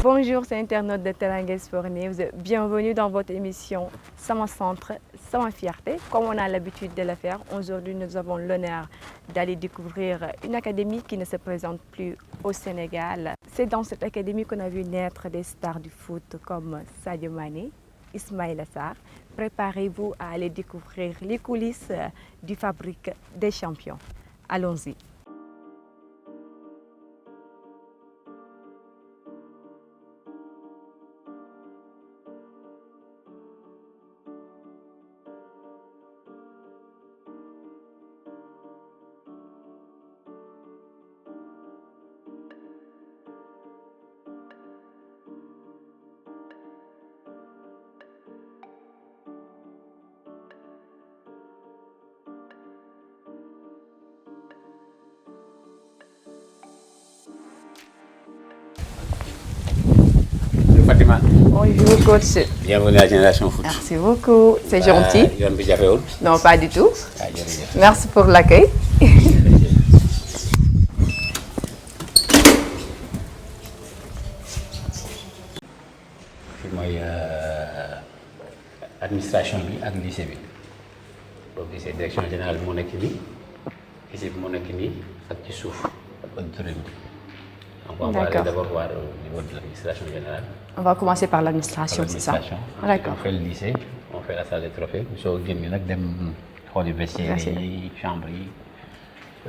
Bonjour, c'est internaute de Teranga Sport News. Bienvenue dans votre émission Sama Centre, Sama Fierté. Comme on a l'habitude de le faire, aujourd'hui nous avons l'honneur d'aller découvrir une académie qui ne se présente plus au Sénégal. C'est dans cette académie qu'on a vu naître des stars du foot comme Sadio Mané, Ismaïla Sarr. Préparez-vous à aller découvrir les coulisses du fabrique des champions. Allons-y. Fatima. Bonjour coach. Bienvenue à Génération Foot. Merci beaucoup, c'est gentil. yoon bi jafewul. Non, pas du tout. jërëjëf. Merci pour l'accueil. Fii mooy administration bi ak lycée bi boo gisee direction générale bi moo nekk nii lycée bi moo nekk nii ak ci suuf ak auditorium bi. Donc on va aller d'abord voir au niveau de l'administration générale. On va commencer par l'administration, c'est ça? D'accord. On fait le lycée, on fait la salle des trophées. Soo génn nag dem xooli vestiaire yi, chambre yi,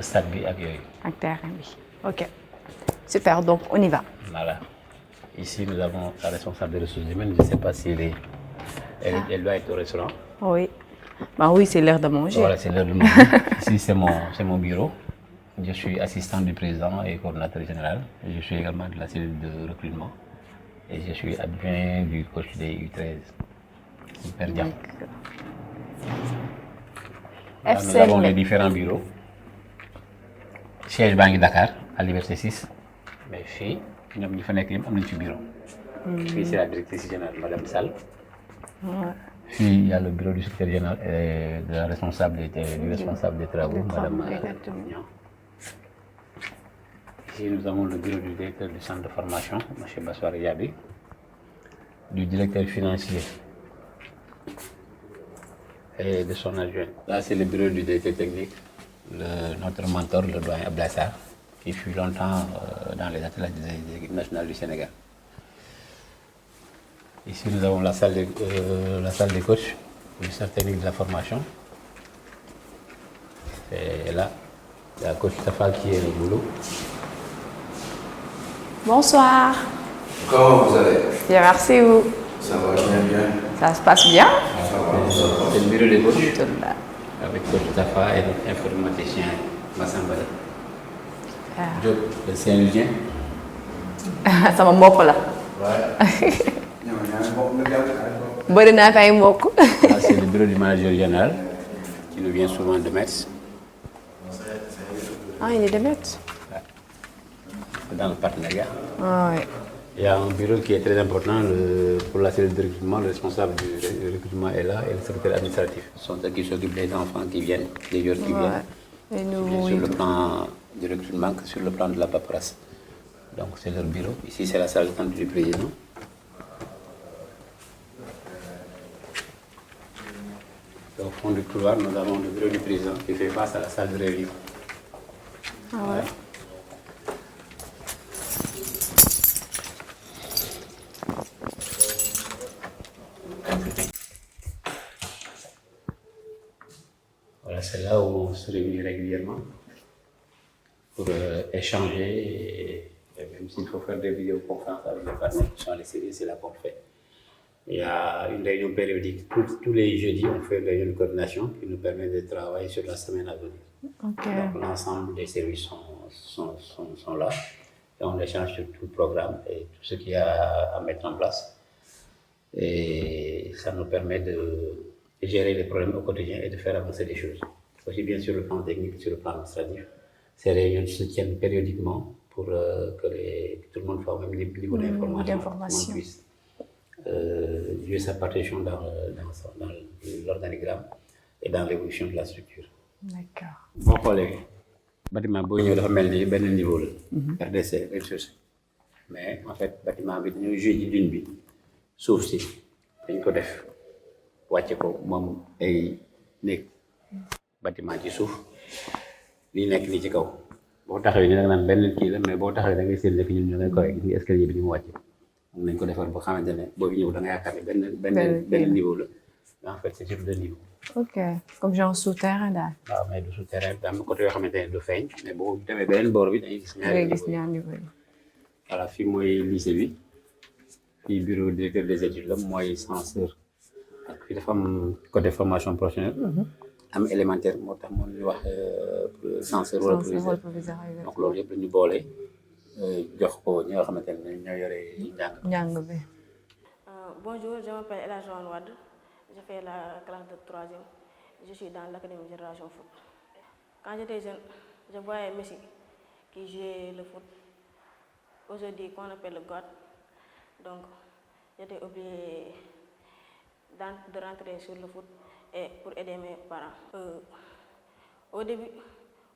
stade bi ak yooyu. Ak terrain bi. Ok. Super, donc on y va. Voilà. Ici, nous avons la responsable des ressources humaines. Je ne sais pas si elle doit être au restaurant. Oui. Bah oui, c'est l'heure de manger. Voilà, c'est l'heure de manger. Ici, c'est mon bureau. Je suis assistant du président et coordonnateur général. Je suis également de la cellule de recrutement. Et je suis adjoint du coach des U13. Super bien. Nous avons les différents bureaux. Siège Bangui Dakar, à Liberté 6. Mais fii ñoom ñi fa nekk ñoom am nañu ci bureau. Fii c'est la directrice générale Madame Sall. Fii il y a le bureau du secrétaire général et de la responsable du responsable des travaux, Madame Niang. Ici nous avons le bureau du directeur du centre de formation, M. Bassoir Yabi, du directeur financier et de son adjoint. Là c'est le bureau du directeur technique, notre mentor, le doyen Abdoulaye Sarr, qui fut longtemps dans les athlètes des équipes nationales du Sénégal. Ici, nous avons la salle des coachs, le centre technique de la formation. Et là, il y a le coach Tafa qui est au boulot. Bonsoir. Comment vous allez? Bien, merci vous. Ça va bien. Ça se passe bien? C'est le bureau des coachs. Avec coach Tafa et notre informaticien Massamba. Diop, le Saint-Louisien. Sama mbokk la. Bëri naa fi ay mbokk. C'est le bureau du manager général qui nous vient souvent de Metz. Ah, il est de Metz. C'est dans le partenariat. Ah oui. Il y a un bureau qui est très important pour la cellule de recrutement. Le responsable du recrutement est là et le secrétaire administratif. Ce sont eux qui s'occupent des enfants qui viennent, des joueurs qui viennent. Et nous, sur le plan du recrutement que sur le plan de la paperasse. Donc c'est leur bureau. Ici c'est la salle d'attente du président. Au fond du couloir, nous avons le bureau du président qui fait face à la salle de réunion. Ah ouais. Voilà, c'est là où on se réunit régulièrement pour échanger et même s'il faut faire des vidéoconférences avec les partenaires qui sont à l'extérieur, c'est là qu'on le fait. Il y a une réunion périodique. Tous les jeudis, on fait une réunion de coordination qui nous permet de travailler sur la semaine à venir. Okay. Donc l'ensemble des services sont là et on échange sur tout le programme et tout ce qu'il y a à mettre en place. Et ça nous permet de gérer les problèmes au quotidien et de faire avancer les choses. Aussi bien sur le plan technique que sur le plan administratif. Ces réunions se tiennent périodiquement pour que tout le monde soit au même niveau d'information. Puisse jouer sa partition dans l'organigramme et dans l'évolution de la structure. D'accord. Boo xoolee bâtiment boo ñëw dafa mel ni benn niveau la. RDC rez-de-chaussée mais en fait bâtiment bi dañoo joué ci dune bi suuf si dañ ko def wàcce ko moom ay néeg bâtiment ci suuf lii nekk nii ci kaw boo taxawee ni da nga naan benn kii la mais boo taxawee da ngay seen nekk ñun ñu ngay koy gis nga escalier bi ni mu wàcce moom nañ ko defar ba xamante ne boobu ñëw da nga yaakaar ne benn niveau la mais en fait c'est sur deux niveaux. Ok, comme genre souterrain daal. waaw mais du souterrain bi am na côté yoo xamante ne du feeñ mais boo demee beneen boor bi dañuy gis ñaari niveau yi. voilà fii mooy lycée bi fii bureau directeur des études la mooy censeur ak fii dafa am côté formation professionnelle am élémentaire moo tax moom ñu wax censeur wala proviseur donc loolu yëpp dañu boole jox ko ñi nga xamante ne ñoo yore njàng bi. Bonjour, je m'appelle Ella Joan Wade, je fais la classe de 3e, je suis dans l'académie Génération Foot. Quand j'étais jeune, je voyais Messi qui jouait le foot, aujourd'hui qu'on appelle le God. Donc j'étais obligée de rentrer sur le foot et pour aider mes parents. Au début,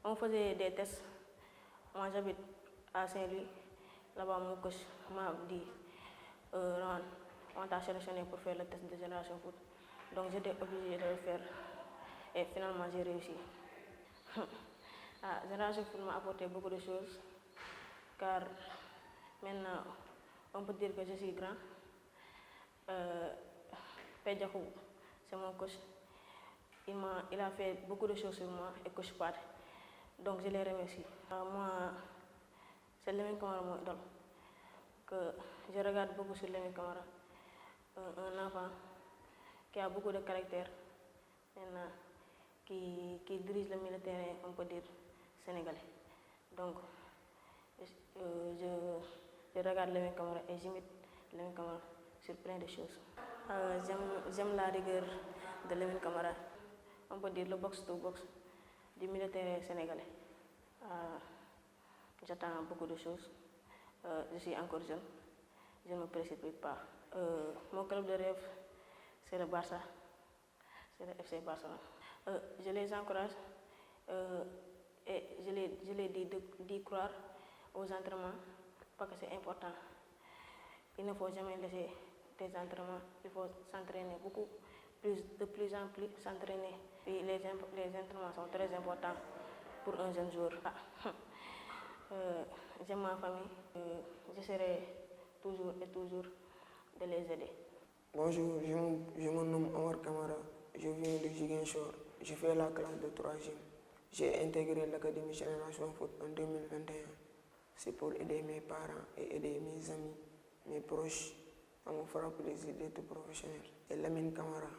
on faisait des tests. Moi j'habite à Saint-Louis, là-bas mon coach m'a dit on t'a sélectionné pour faire le test de Génération Foot. Donc j'étais obligée de le faire et finalement j'ai réussi. Génération Foot m'a apporté beaucoup de choses car maintenant on peut dire que je suis grand. Pedjakou, c'est mon coach. Il a fait beaucoup de choses sur moi et coach Pat. Donc je les remercie. Moi, c'est Lamine Camara mon idole. Que je regarde beaucoup sur Lamine Camara. Un enfant qui a beaucoup de caractère, maintenant, qui dirige le milieu de terrain, on peut dire, sénégalais. Donc, je regarde Lamine Camara et j'imite Lamine Camara sur plein de choses. J'aime la rigueur de Lamine Camara, on peut dire le box-to-box du milieu de terrain sénégalais. J'attends beaucoup de choses. Je suis encore jeune, je ne me précipite pas. Mon club de rêve, c'est le Barça, c'est le FC Barcelone. Je les encourage et je les dis d'y croire aux entraînements parce que c'est important. Il ne faut jamais laisser des entraînements, il faut s'entraîner beaucoup, de plus en plus s'entraîner. Et les entraînements sont très importants pour un jeune joueur. J'aime ma famille, j'essaierai toujours et toujours de les aider. Bonjour, je me nomme Omar Kamara, je viens de Ziguinchor, je fais la classe de 3e. J'ai intégré l'Académie Génération Foot en 2021. C'est pour aider mes parents et aider mes amis, mes proches. Ça me fera plaisir d'être professionnel. Et Lamine Camara,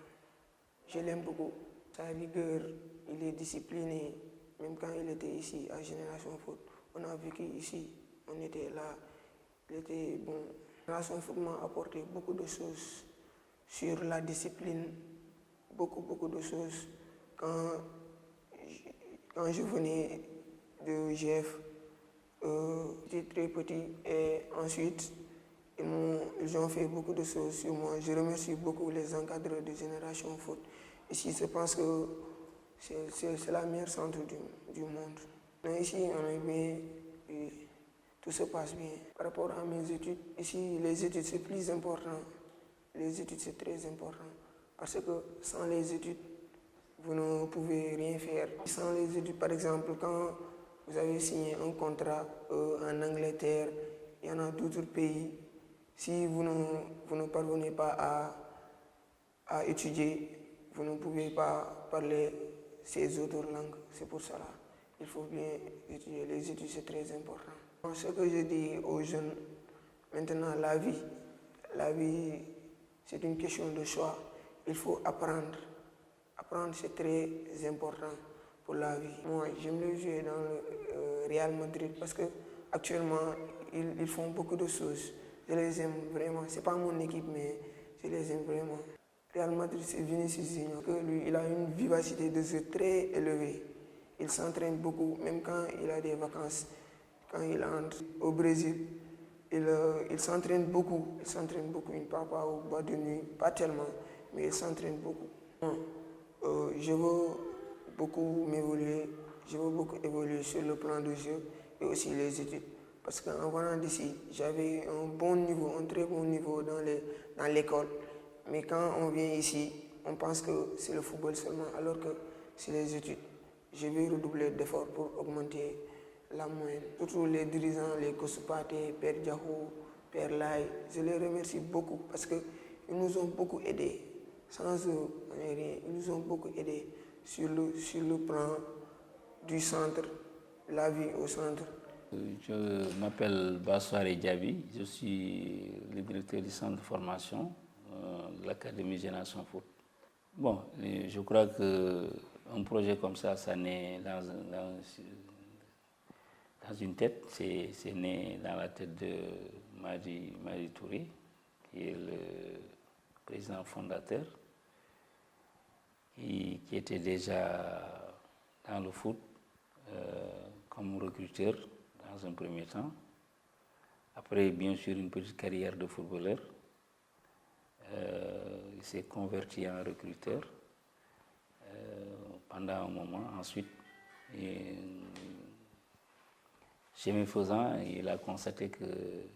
je l'aime beaucoup. Sa rigueur, il est discipliné. Même quand il était ici à Génération Foot, on a vécu ici, on était là, il était bon. Génération Foot m'a apporté beaucoup de choses sur la discipline, beaucoup de choses. Quand je venais de GF, j'étais très petit et ensuite ils ont fait beaucoup de choses sur moi. Je remercie beaucoup les encadreurs de Génération Foot. Ici, je pense que c'est la meilleure centre du monde. Mais ici, on est bien et tout se passe bien. Par rapport à mes études, ici, les études, c'est plus important. Les études, c'est très important. Parce que sans les études, vous ne pouvez rien faire. Sans les études, par exemple, quand vous avez signé un contrat en Angleterre, il y en a d'autres pays. Si vous ne parvenez pas à étudier, vous ne pouvez pas parler ces autres langues. C'est pour cela qu'il faut bien étudier. Les études, c'est très important. Ce que je dis aux jeunes, maintenant, la vie, c'est une question de choix. Il faut apprendre. Apprendre, c'est très important pour la vie. Moi, j'aime le jouer dans le Real Madrid parce qu'actuellement, ils font beaucoup de choses. Je les aime vraiment. Ce n'est pas mon équipe, mais je les aime vraiment. Real Madrid, c'est Vinicius Junior. Lui, il a une vivacité de jeu très élevée. Il s'entraîne beaucoup, même quand il a des vacances. Quand il entre au Brésil, il s'entraîne beaucoup. Il s'entraîne beaucoup. Il ne part pas au bois de nuit, pas tellement, mais il s'entraîne beaucoup. Je veux beaucoup m'évoluer. Je veux beaucoup évoluer sur le plan de jeu et aussi les études. Parce qu'en venant d'ici, j'avais un bon niveau, un très bon niveau dans l'école. Mais quand on vient ici, on pense que c'est le football seulement, alors que c'est les études. Je vais redoubler d'efforts pour augmenter la moyenne. Surtout les dirigeants, les Kosupate, Père Diahou, Père Lai, je les remercie beaucoup parce qu'ils nous ont beaucoup aidés. Sans eux, on n'est rien. Ils nous ont beaucoup aidés sur le plan du centre, la vie au centre. Je m'appelle Bassoare Diaby, je suis le directeur du centre de formation de l'Académie Génération Foot. Bon, je crois qu'un projet comme ça naît dans une tête, c'est né dans la tête de Madi Touré, qui est le président fondateur, qui était déjà dans le foot comme recruteur dans un premier temps. Après, bien sûr, une petite carrière de footballeur. Il s'est converti en recruteur pendant un moment. Ensuite, chemin faisant, il a constaté qu'il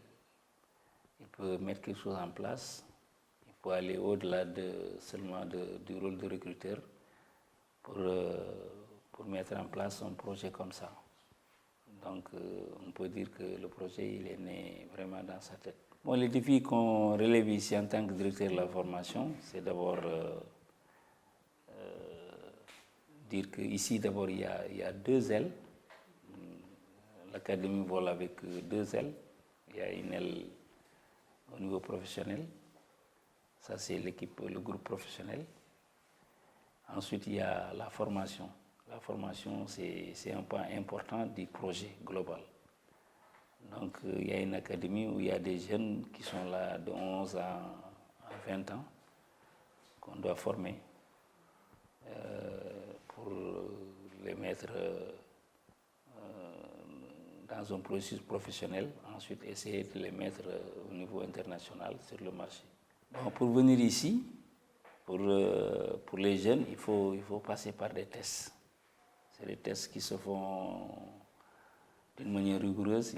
peut mettre quelque chose en place. Il peut aller au-delà seulement du rôle de recruteur pour mettre en place un projet comme ça. Donc, on peut dire que le projet, il est né vraiment dans sa tête. Bon, les défis qu'on relève ici en tant que directeur de la formation, c'est d'abord dire qu'ici, d'abord, il y a 2 ailes. L'académie vole avec 2 ailes. Il y a une aile au niveau professionnel. Ça, c'est le groupe professionnel. Ensuite, il y a la formation. La formation, c'est un point important du projet global. Donc, il y a une académie où il y a des jeunes qui sont là de 11 à 20 ans qu'on doit former pour les mettre dans un processus professionnel, ensuite essayer de les mettre au niveau international sur le marché. Bon, pour venir ici, pour les jeunes, il faut passer par des tests. C'est des tests qui se font d'une manière rigoureuse.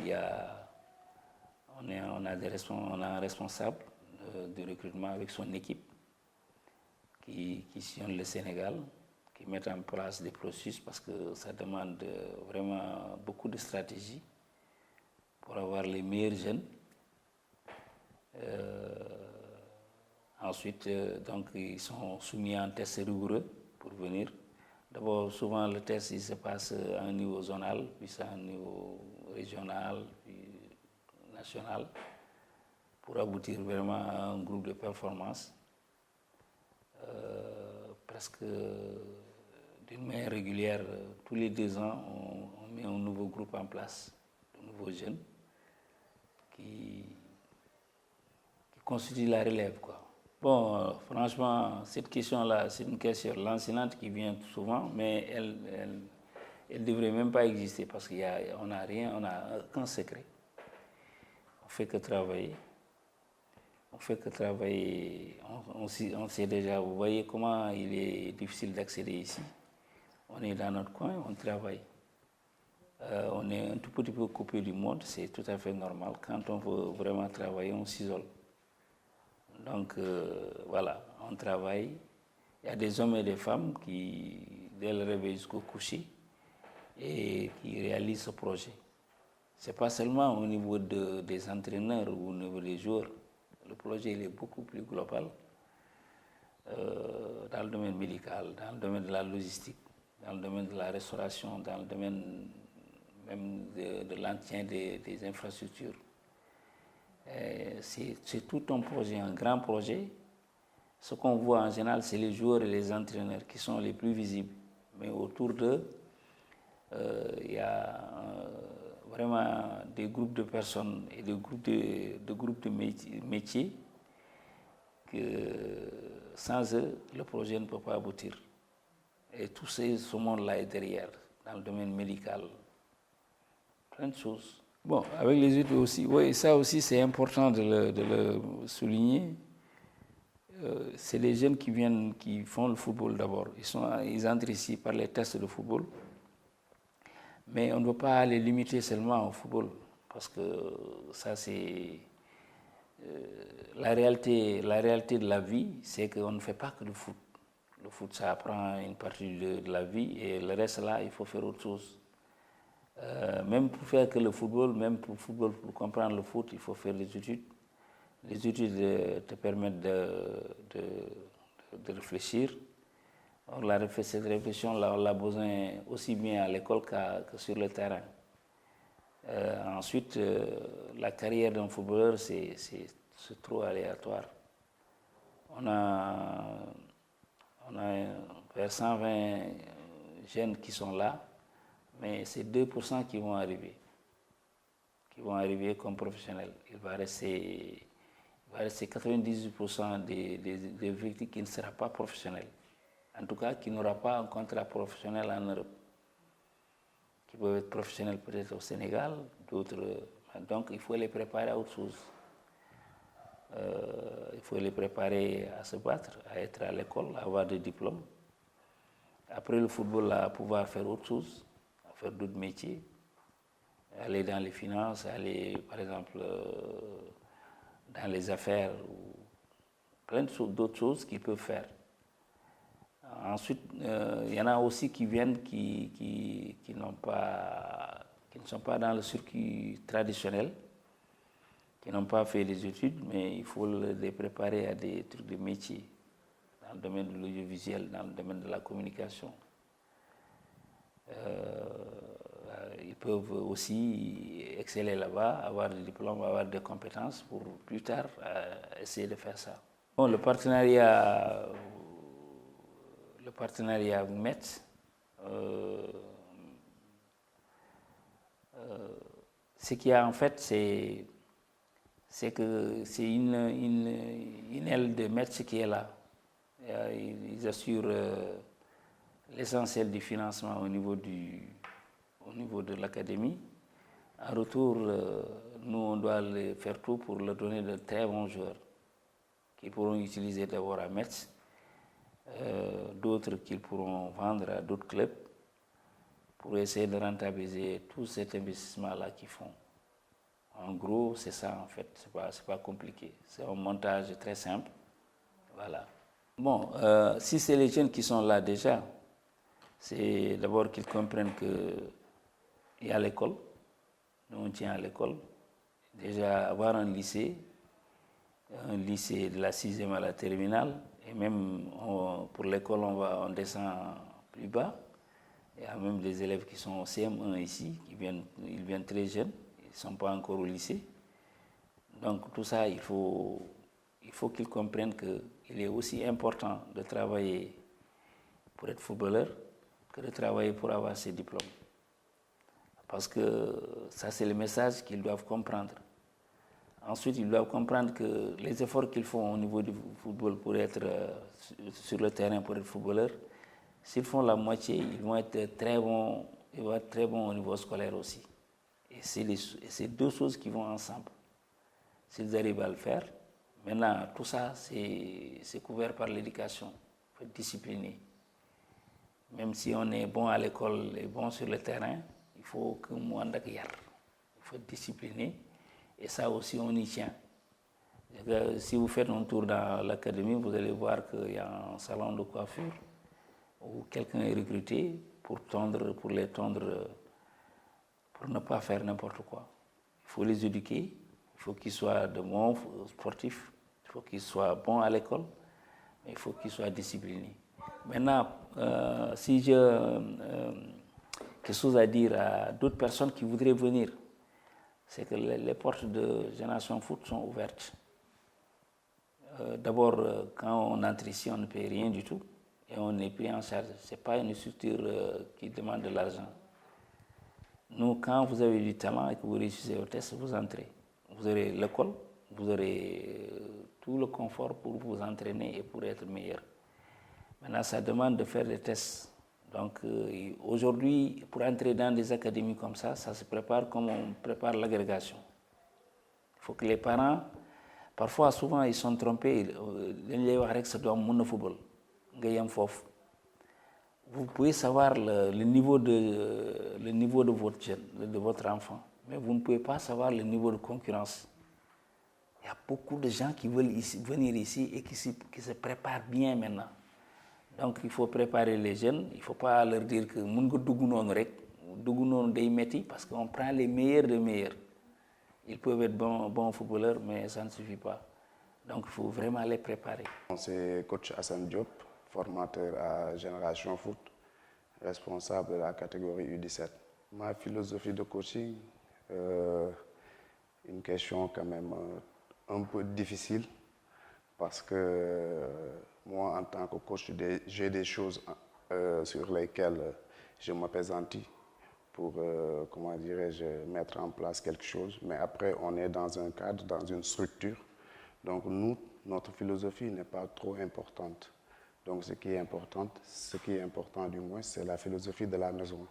On a un responsable du recrutement avec son équipe qui sillonne le Sénégal, qui met en place des processus parce que ça demande vraiment beaucoup de stratégie pour avoir les meilleurs jeunes. Ensuite, donc, ils sont soumis à un test rigoureux pour venir. D'abord, souvent, le test il se passe à un niveau zonal, puis à un niveau régional, puis national, pour aboutir vraiment à un groupe de performance. Presque d'une manière régulière, tous les 2 ans, on met un nouveau groupe en place, de nouveaux jeunes qui constituent la relève, quoi. Bon, franchement, cette question-là, c'est une question lancinante qui vient souvent, mais elle ne devrait même pas exister parce qu'on n'a rien, on n'a aucun secret. On fait que travailler. On fait que travailler. On sait déjà, vous voyez comment il est difficile d'accéder ici. On est dans notre coin, on travaille. On est un tout petit peu coupé du monde, c'est tout à fait normal. Quand on veut vraiment travailler, on s'isole. Donc voilà, on travaille. Il y a des hommes et des femmes qui, dès le réveil jusqu'au coucher, et qui réalisent ce projet. Ce n'est pas seulement au niveau des entraîneurs ou au niveau des joueurs. Le projet il est beaucoup plus global dans le domaine médical, dans le domaine de la logistique, dans le domaine de la restauration, dans le domaine même de l'entretien des infrastructures. C'est tout un projet, un grand projet. Ce qu'on voit en général, c'est les joueurs et les entraîneurs qui sont les plus visibles. Mais autour d'eux, il y a vraiment des groupes de personnes et des groupes de métiers que sans eux, le projet ne peut pas aboutir. Et tout ce monde-là est derrière, dans le domaine médical. Plein de choses. Bon, avec les études aussi, oui, ça aussi c'est important de le souligner. C'est les jeunes qui font le football d'abord. Ils entrent ici par les tests de football. Mais on ne doit pas les limiter seulement au football. parce que ça c'est la réalité de la vie, c'est qu'on ne fait pas que du foot. Le foot, ça prend une partie de la vie et le reste là, il faut faire autre chose. Même pour faire que le football, pour comprendre le foot, il faut faire des études. Les études te permettent de réfléchir. Alors, cette réflexion-là, on l'a besoin aussi bien à l'école que sur le terrain. Ensuite, la carrière d'un footballeur, c'est trop aléatoire. On a vers 120 jeunes qui sont là, mais c'est 2% qui vont arriver comme professionnels. Il va rester 98% des victimes qui ne sera pas professionnel. En tout cas, qui n'aura pas un contrat professionnel en Europe. Qui peuvent être professionnels peut-être au Sénégal, d'autres. Donc, il faut les préparer à autre chose. Il faut les préparer à se battre, à être à l'école, à avoir des diplômes. Après le football, à pouvoir faire autre chose, à faire d'autres métiers, aller dans les finances, aller par exemple dans les affaires, ou plein d'autres choses qu'ils peuvent faire. Ensuite, il y en a aussi qui viennent qui ne sont pas dans le circuit traditionnel, qui n'ont pas fait des études, mais il faut les préparer à des trucs de métier, dans le domaine de l'audiovisuel, dans le domaine de la communication. Ils peuvent aussi exceller là-bas, avoir des diplômes, avoir des compétences pour plus tard essayer de faire ça. Bon, le partenariat avec Metz, ce qu'il y a en fait, c'est que c'est une aile de Metz qui est là. Ils assurent l'essentiel du financement au niveau de l'académie. En retour, nous, on doit faire tout pour leur donner de très bons joueurs qu'ils pourront utiliser d'abord à Metz, d'autres qu'ils pourront vendre à d'autres clubs pour essayer de rentabiliser tout cet investissement-là qu'ils font. En gros, c'est ça en fait, c'est pas compliqué. C'est un montage très simple. Voilà. Bon, si c'est les jeunes qui sont là déjà, c'est d'abord qu'ils comprennent qu'il y a l'école. Nous, on tient à l'école. Déjà, avoir un lycée de la 6e à la terminale, et même pour l'école, on descend plus bas. Il y a même des élèves qui sont au CM1 ici, ils viennent très jeunes, ils ne sont pas encore au lycée. Donc tout ça, il faut qu'ils comprennent qu'il est aussi important de travailler pour être footballeur que de travailler pour avoir ses diplômes. Parce que ça, c'est le message qu'ils doivent comprendre. Ensuite, ils doivent comprendre que les efforts qu'ils font au niveau du football pour être sur le terrain, pour être footballeur, s'ils font la moitié, ils vont être très bons au niveau scolaire aussi. Et c'est deux choses qui vont ensemble. S'ils arrivent à le faire, maintenant, tout ça, c'est couvert par l'éducation. Il faut être discipliné. Même si on est bon à l'école et bon sur le terrain, il faut que moi, il faut être discipliné. Et ça aussi, on y tient. Si vous faites un tour dans l'académie, vous allez voir qu'il y a un salon de coiffure où quelqu'un est recruté pour les tondre, pour ne pas faire n'importe quoi. Il faut les éduquer, il faut qu'ils soient de bons sportifs, il faut qu'ils soient bons à l'école, mais il faut qu'ils soient disciplinés. Maintenant, si j'ai quelque chose à dire à d'autres personnes qui voudraient venir, c'est que les portes de Génération Foot sont ouvertes. D'abord, quand on entre ici, on ne paye rien du tout et on est pris en charge. Ce n'est pas une structure qui demande de l'argent. Nous, quand vous avez du talent et que vous réussissez au test, vous entrez. Vous aurez l'école, vous aurez tout le confort pour vous entraîner et pour être meilleur. Maintenant, ça demande de faire des tests. Donc aujourd'hui, pour entrer dans des académies comme ça se prépare comme on prépare l'agrégation. Il faut que les parents, parfois, souvent, ils sont trompés. Vous pouvez savoir le niveau de votre jeune, de votre enfant. mais vous ne pouvez pas savoir le niveau de concurrence. Il y a beaucoup de gens qui veulent venir ici et qui se préparent bien maintenant. Donc il faut préparer les jeunes, il ne faut pas leur dire que mun nga dugg noonu rek dugg noonu day metti parce qu'on prend les meilleurs des meilleurs. Ils peuvent être bons footballeurs, mais ça ne suffit pas. Donc il faut vraiment les préparer. C'est coach Hassan Diop, formateur à Génération Foot, responsable de la catégorie U17. Ma philosophie de coaching, une question quand même un peu difficile parce que moi, en tant que coach, j'ai des choses sur lesquelles je m'appesantis pour, comment dirais-je, mettre en place quelque chose. Mais après, on est dans un cadre, dans une structure. Donc nous, notre philosophie n'est pas trop importante. Donc ce qui est important du moins, c'est la philosophie de la maison,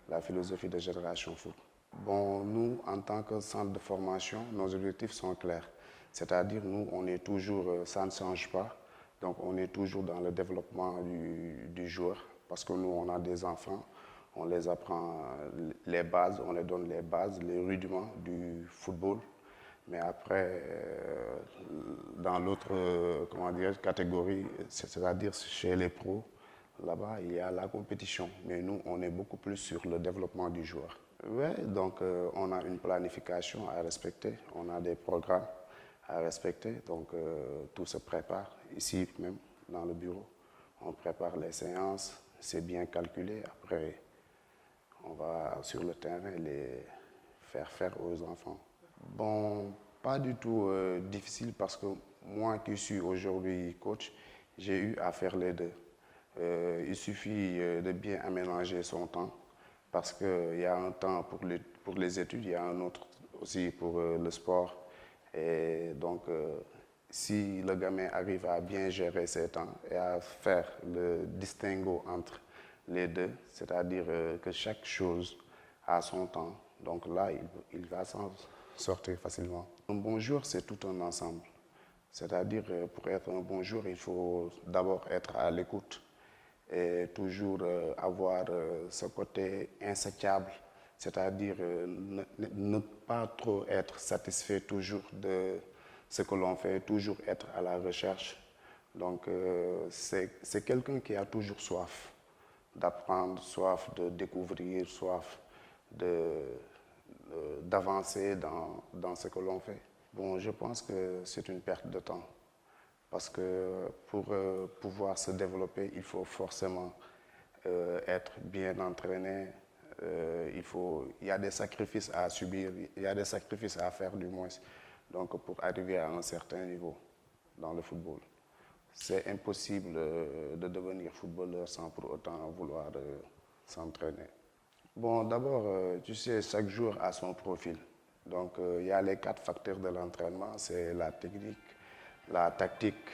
la philosophie de Génération Foot. Bon, nous, en tant que centre de formation, nos objectifs sont clairs. C'est-à-dire, nous, on est toujours, ça ne change pas. Donc on est toujours dans le développement du joueur parce que nous, on a des enfants, on les apprend les bases, on les donne les bases, les rudiments du football. Mais après, dans l'autre catégorie, c'est-à-dire chez les pros, là-bas, il y a la compétition. Mais nous, on est beaucoup plus sur le développement du joueur. Oui, donc on a une planification à respecter, on a des programmes à respecter, donc tout se prépare ici même dans le bureau. On prépare les séances, c'est bien calculé. Après, on va sur le terrain les faire aux enfants. Bon, pas du tout difficile parce que moi qui suis aujourd'hui coach, j'ai eu à faire les deux. Il suffit de bien aménager son temps parce qu'il y a un temps pour les études, il y a un autre aussi pour le sport. Et donc, si le gamin arrive à bien gérer ses temps et à faire le distinguo entre les deux, c'est-à-dire que chaque chose a son temps, donc là, il va s'en sortir facilement. Un bon joueur, c'est tout un ensemble. C'est-à-dire, pour être un bon joueur, il faut d'abord être à l'écoute et toujours avoir ce côté insatiable. C'est-à-dire ne pas trop être satisfait toujours de ce que l'on fait, toujours être à la recherche. Donc c'est quelqu'un qui a toujours soif d'apprendre, soif de découvrir, soif d'avancer dans ce que l'on fait. Bon, je pense que c'est une perte de temps parce que pour pouvoir se développer, il faut forcément être bien entraîné. Il y a des sacrifices à subir, il y a des sacrifices à faire du moins, donc pour arriver à un certain niveau dans le football. C'est impossible de devenir footballeur sans pour autant vouloir s'entraîner. Bon, d'abord, tu sais, chaque joueur a son profil. Donc, il y a les 4 facteurs de l'entraînement, c'est la technique, la tactique,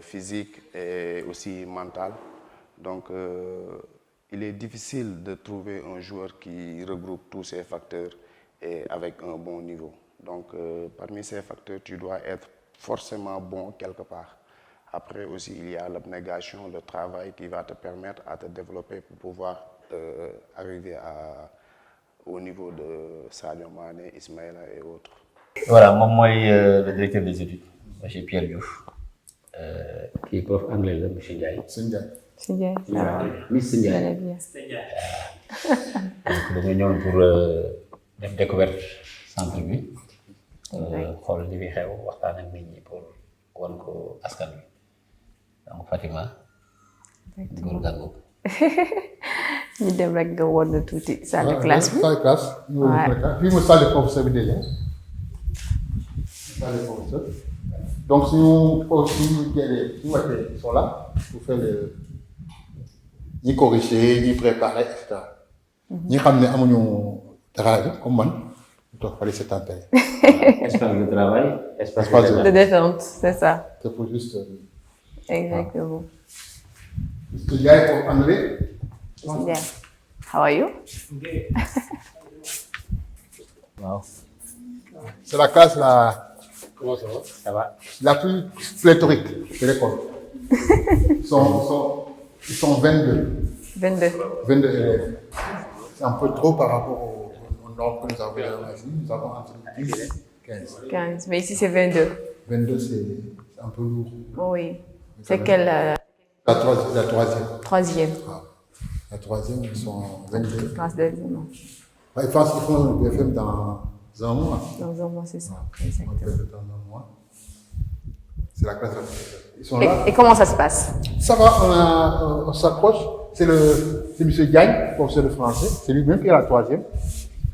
physique et aussi mentale. Donc, il est difficile de trouver un joueur qui regroupe tous ces facteurs et avec un bon niveau. Donc, parmi ces facteurs, tu dois être forcément bon quelque part. Après aussi, il y a l'abnégation, le travail qui va te permettre à te développer pour pouvoir arriver au niveau de Sadio Mané, Ismaïla et autres. Voilà, moi, le directeur des études, M. Pierre Diouf, qui est prof anglais, M. Ndiaye. C'est bien, ça va. Miss Ndiaye. Bien. Donc, nous sommes pour la découverte centre bi. Xool li fi xew waxtaan ak nit ñi pour wan ko askan wi. Donc Fatima. góor gàngu. ñu dem rek nga woon na tuuti salle de classe bi. Salle de classe. Fii mooy salle de professeur bi déjà. Salle de professeur. Donc suñu génnee suñu wàccee ils sont là pour faire le ñi corriger ñi préparer et cetera. ñi xam ne amuñu dara comme man ñu toog fële c'est en télé. Espace de travail, espace de détente, c'est ça. C'est pour juste. Exactement. Mr. Ndiaye pour anglais. Yeah. How are you? Wow. C'est la classe Comment ça va? Ça va. la plus pléthorique de l'école. Ils sont 22. 22. 22 élèves. C'est un peu trop par rapport au Donc, nous avons entre 10 et 15. 15. Mais ici, c'est 22. 22, c'est un peu lourd. Oui. C'est quelle La troisième. troisième? Ah. La troisième, ils sont 22. Classe deuxième. Ils font le BFM dans un mois. Dans un mois, c'est ça. Ils Exactement. font le BFM dans un mois. C'est la classe. Ils sont là. Et comment ça se passe? Ça va, on s'approche. C'est M. Diagne, professeur de français. C'est lui-même qui est la troisième.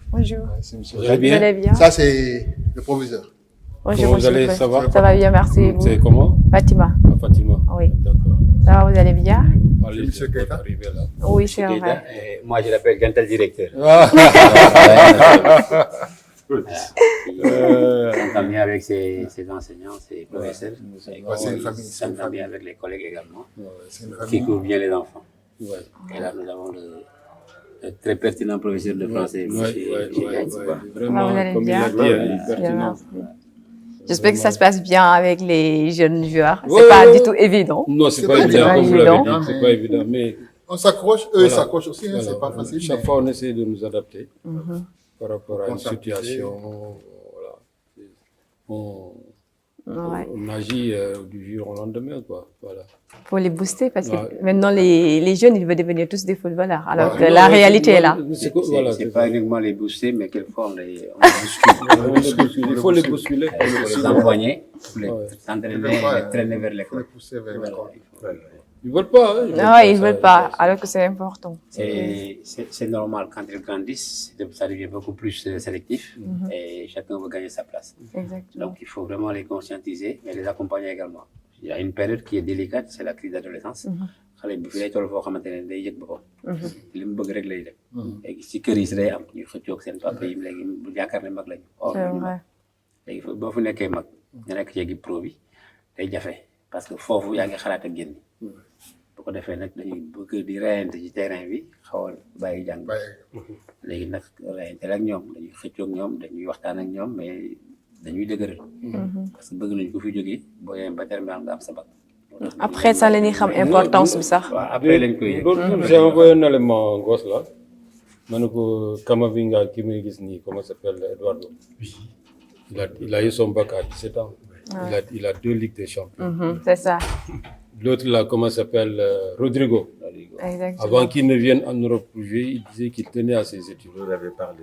Bonjour. C'est M. Vous allez bien? Ça, c'est le proviseur. Bonjour, vous allez, ça va? Ça va bien, merci. Et vous? C'est comment? Fatima. Ah, Fatima. Oui. D'accord. Ça va, vous allez bien? Parlez de votre arrivée là. Oui, c'est Keita, vrai. et moi, je l'appelle Gantel Directeur. On s'entend bien avec ses enseignants, ses professeurs. On s'entend bien avec les collègues également, qui couvrent bien les enfants. Et là, nous avons le très pertinent professeur de français, M. Gagne. Vraiment, vous allez comme il bien? a dit, il est pertinent. J'espère que ça se passe bien avec les jeunes joueurs. Ouais, C'est pas ouais, du tout évident. Non, c'est C'est pas pas évident, comme vous l'avez évident. dit, c'est pas évident. Mais On s'accroche, eux, voilà. ils s'accrochent aussi, Voilà, c'est pas voilà. facile. Chaque mais fois, on essaie de nous adapter Mhm. par rapport à une Conscientiser. situation. Voilà. Ouais. On agit du jour au lendemain, quoi. Voilà. Pour les booster, parce que Ouais. maintenant, les jeunes, ils veulent devenir tous des footballeurs. Alors Ouais. que la réalité est là. C'est pas uniquement les booster, mais quelquefois on les bouscule. Il faut les bousculer. Il faut les envoyer, pour les Ouais. s'entraîner, Ouais. les traîner vers Il faut les l'école. pousser vers Voilà, l'école. il faut- Ils veulent pas. Hein, Non, ils ça, veulent pas, alors que c'est important. C'est normal, quand ils grandissent, ça devient beaucoup plus sélectif et chacun veut gagner sa place. Exactement. Donc il faut vraiment les conscientiser et les accompagner également. Il y a une période qui est délicate, c'est la crise d'adolescence. xale bi fi lay toll foo xamante ne day yëg boppam. li mu bëgg rek lay def. léegi si kër yi si day am ñu xëccoog seen papa yi léegi bu yaakaar ne mag lañu. C'est vrai. léegi boo fi nekkee mag nga nekk ci équipe pro bi day jafe parce que foofu yaa ngi xalaat ak génn. bu ko defee nag dañuy bëgg di reyante ci terrain bi xaw a bàyyi jàng. léegi nag reyante ak ñoom dañuy xëccoog ñoom dañuy waxtaan ak ñoom mais dañuy dëgëral. parce que bëgg nañ ko fi jógee boo yem ba terminal nga am sa bac. Après ça, la ñuy xam importance bi sax. waaw après lañ koy yëg. L'autre, j'ai envoyé un élément gosse là. Ma ne ko Kamavinga qui me gis nii, comment s'appelle Eduardo. Il a eu son bac à 17 ans. Il a 2 Ligues des Champions. C'est ça. L'autre là, comment s'appelle Rodrigo. Exactement. Avant qu'il ne vienne en Europe pour jouer, il disait qu'il tenait à ses études.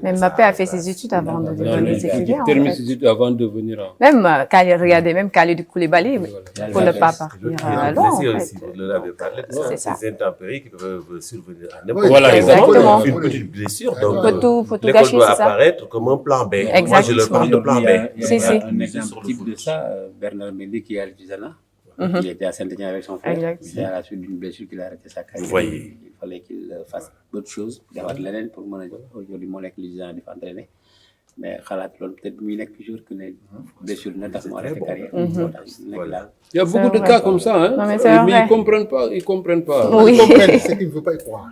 Mais Mbappé a fait ses études avant de devenir Il étudiant. en termine fait. ses études avant de venir en... Même regardez, même Khalidou Koulibaly, pour ne pas partir loin, en fait. Aussi, vous leur avez parlé de ça, C'est ça. ces intempéries qui peuvent survenir à n'importe Voilà, quel moment. exactement. Une petite blessure, donc Faut tout l'école gâcher, doit c'est ça. apparaître comme un plan B. Moi, je Exactement. leur parle de plan B. Il y a Si, si. un exemple type de ça, Bernard Mendy qui est à l'Artisanat. Il était à Saint-Étienne avec son frère. Exact. C'est à la suite d'une blessure qu'il a arrêté sa carrière. Vous voyez. Il fallait qu'il fasse d'autres choses. Il y avait leneen pour mën a aujourd'hui moo nekk l'Artisanat di fa entraîner. Mais xalaat loolu peut-être muy nekk toujours que ne blessure na tax mu arrêté carrière. Moo tax nekk daal. Il y a beaucoup de vrai. cas comme ça, hein. Non, mais c'est vrai. ils comprennent pas, ils comprennent pas. Oui. Ils comprennent ce qu'ils ne veulent pas y croire.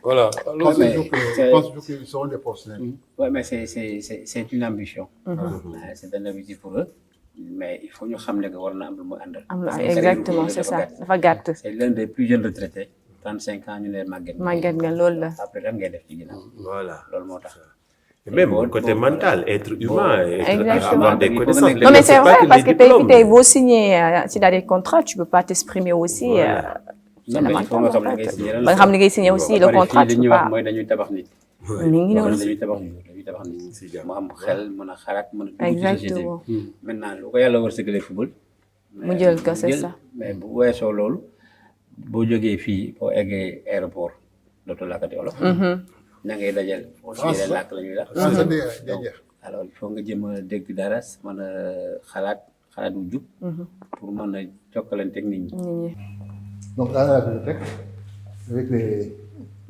Voilà. Je Alors, pense toujours qu'ils seront des professionnels. Ouais, mais c'est une ambition. C'est un objectif pour eux. Mais il faut ñu xam ne que war na am lu mu àndal. Parce que Exactement, carrière c'est dafa ça. gàtt. Dafa gàtt. C'est l'un des plus jeunes retraités. 35 ans ñu ne màgget. Màgget nga loolu la. Après lan ngay def ci ginnaaw. Voilà. loolu moo tax. Et même côté mental, être humain, avoir des connaissances. Non, mais c'est vrai, parce que diplômes. t'es beau signer, si tu as des contrats, tu peux pas t'exprimer aussi. C'est Non, mais il faut nga lamentable, xam en ne ngay fait. signer Ba nga xam ne ngay signer aussi, le contrat, tu li ñuy peux wax pas. mooy dañuy tabax nit. Mi ngi noonu. dañuy tabax nit. mu am xel mën a xalaat mën a dugg ci société Exactement. bi. Maintenant lu ko yàlla wërsëgalee football. Mu jël ko, c'est ça. mais bu weesoo loolu boo jógee fii boo eggee aéroport dootoo làkkati wolof. ña ngay dajal yeneen làkk la ñuy làkk. Donc, alors il faut nga jëm a dégg dara mën a xalaat bu jub pour mën a jokkalante ak nit ñi. Donc là, la bibliothèque, avec les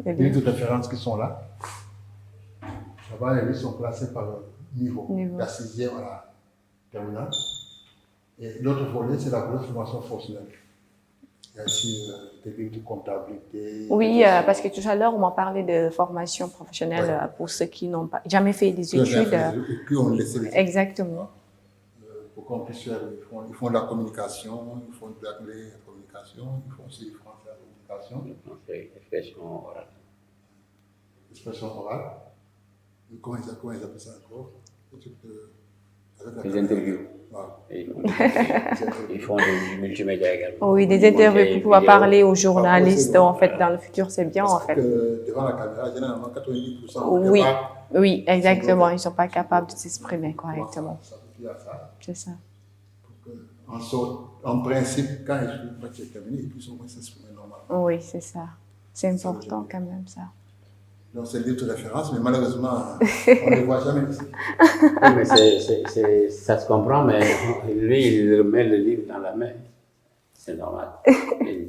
livres de référence qui sont là. Là-bas, les livres sont classés par niveau. La 6e à la terminale. Et l'autre volet, c'est la grosse formation professionnelle. Il y a aussi des livres de comptabilité. Oui, parce que tout à l'heure, on m'a parlé de formation professionnelle pour ceux qui n'ont pas jamais fait des études. Et qui ont laissé les études. Exactement. Pour qu'on puisse faire, ils font de la communication, ils font de l'anglais, la communication, ils font aussi du français, la communication. Expression orale. Expression orale. comment ils appellent ça encore? Les interviews. Ils font du multimédia également. Oui, des interviews pour pouvoir parler aux journalistes. En fait, dans le futur, c'est bien en fait. Parce que devant la caméra, généralement 90%. Oui, oui, exactement. Ils ne sont pas capables de s'exprimer correctement. Ça suffit à ça. C'est ça. En principe, quand le match est terminé, ils puissent au moins s'exprimer normalement. Oui, c'est ça. C'est important quand même ça. Donc c'est le livre de référence, mais malheureusement, on ne le voit jamais ici. Oui, mais ça se comprend, mais lui, il remet le livre dans la main. C'est normal.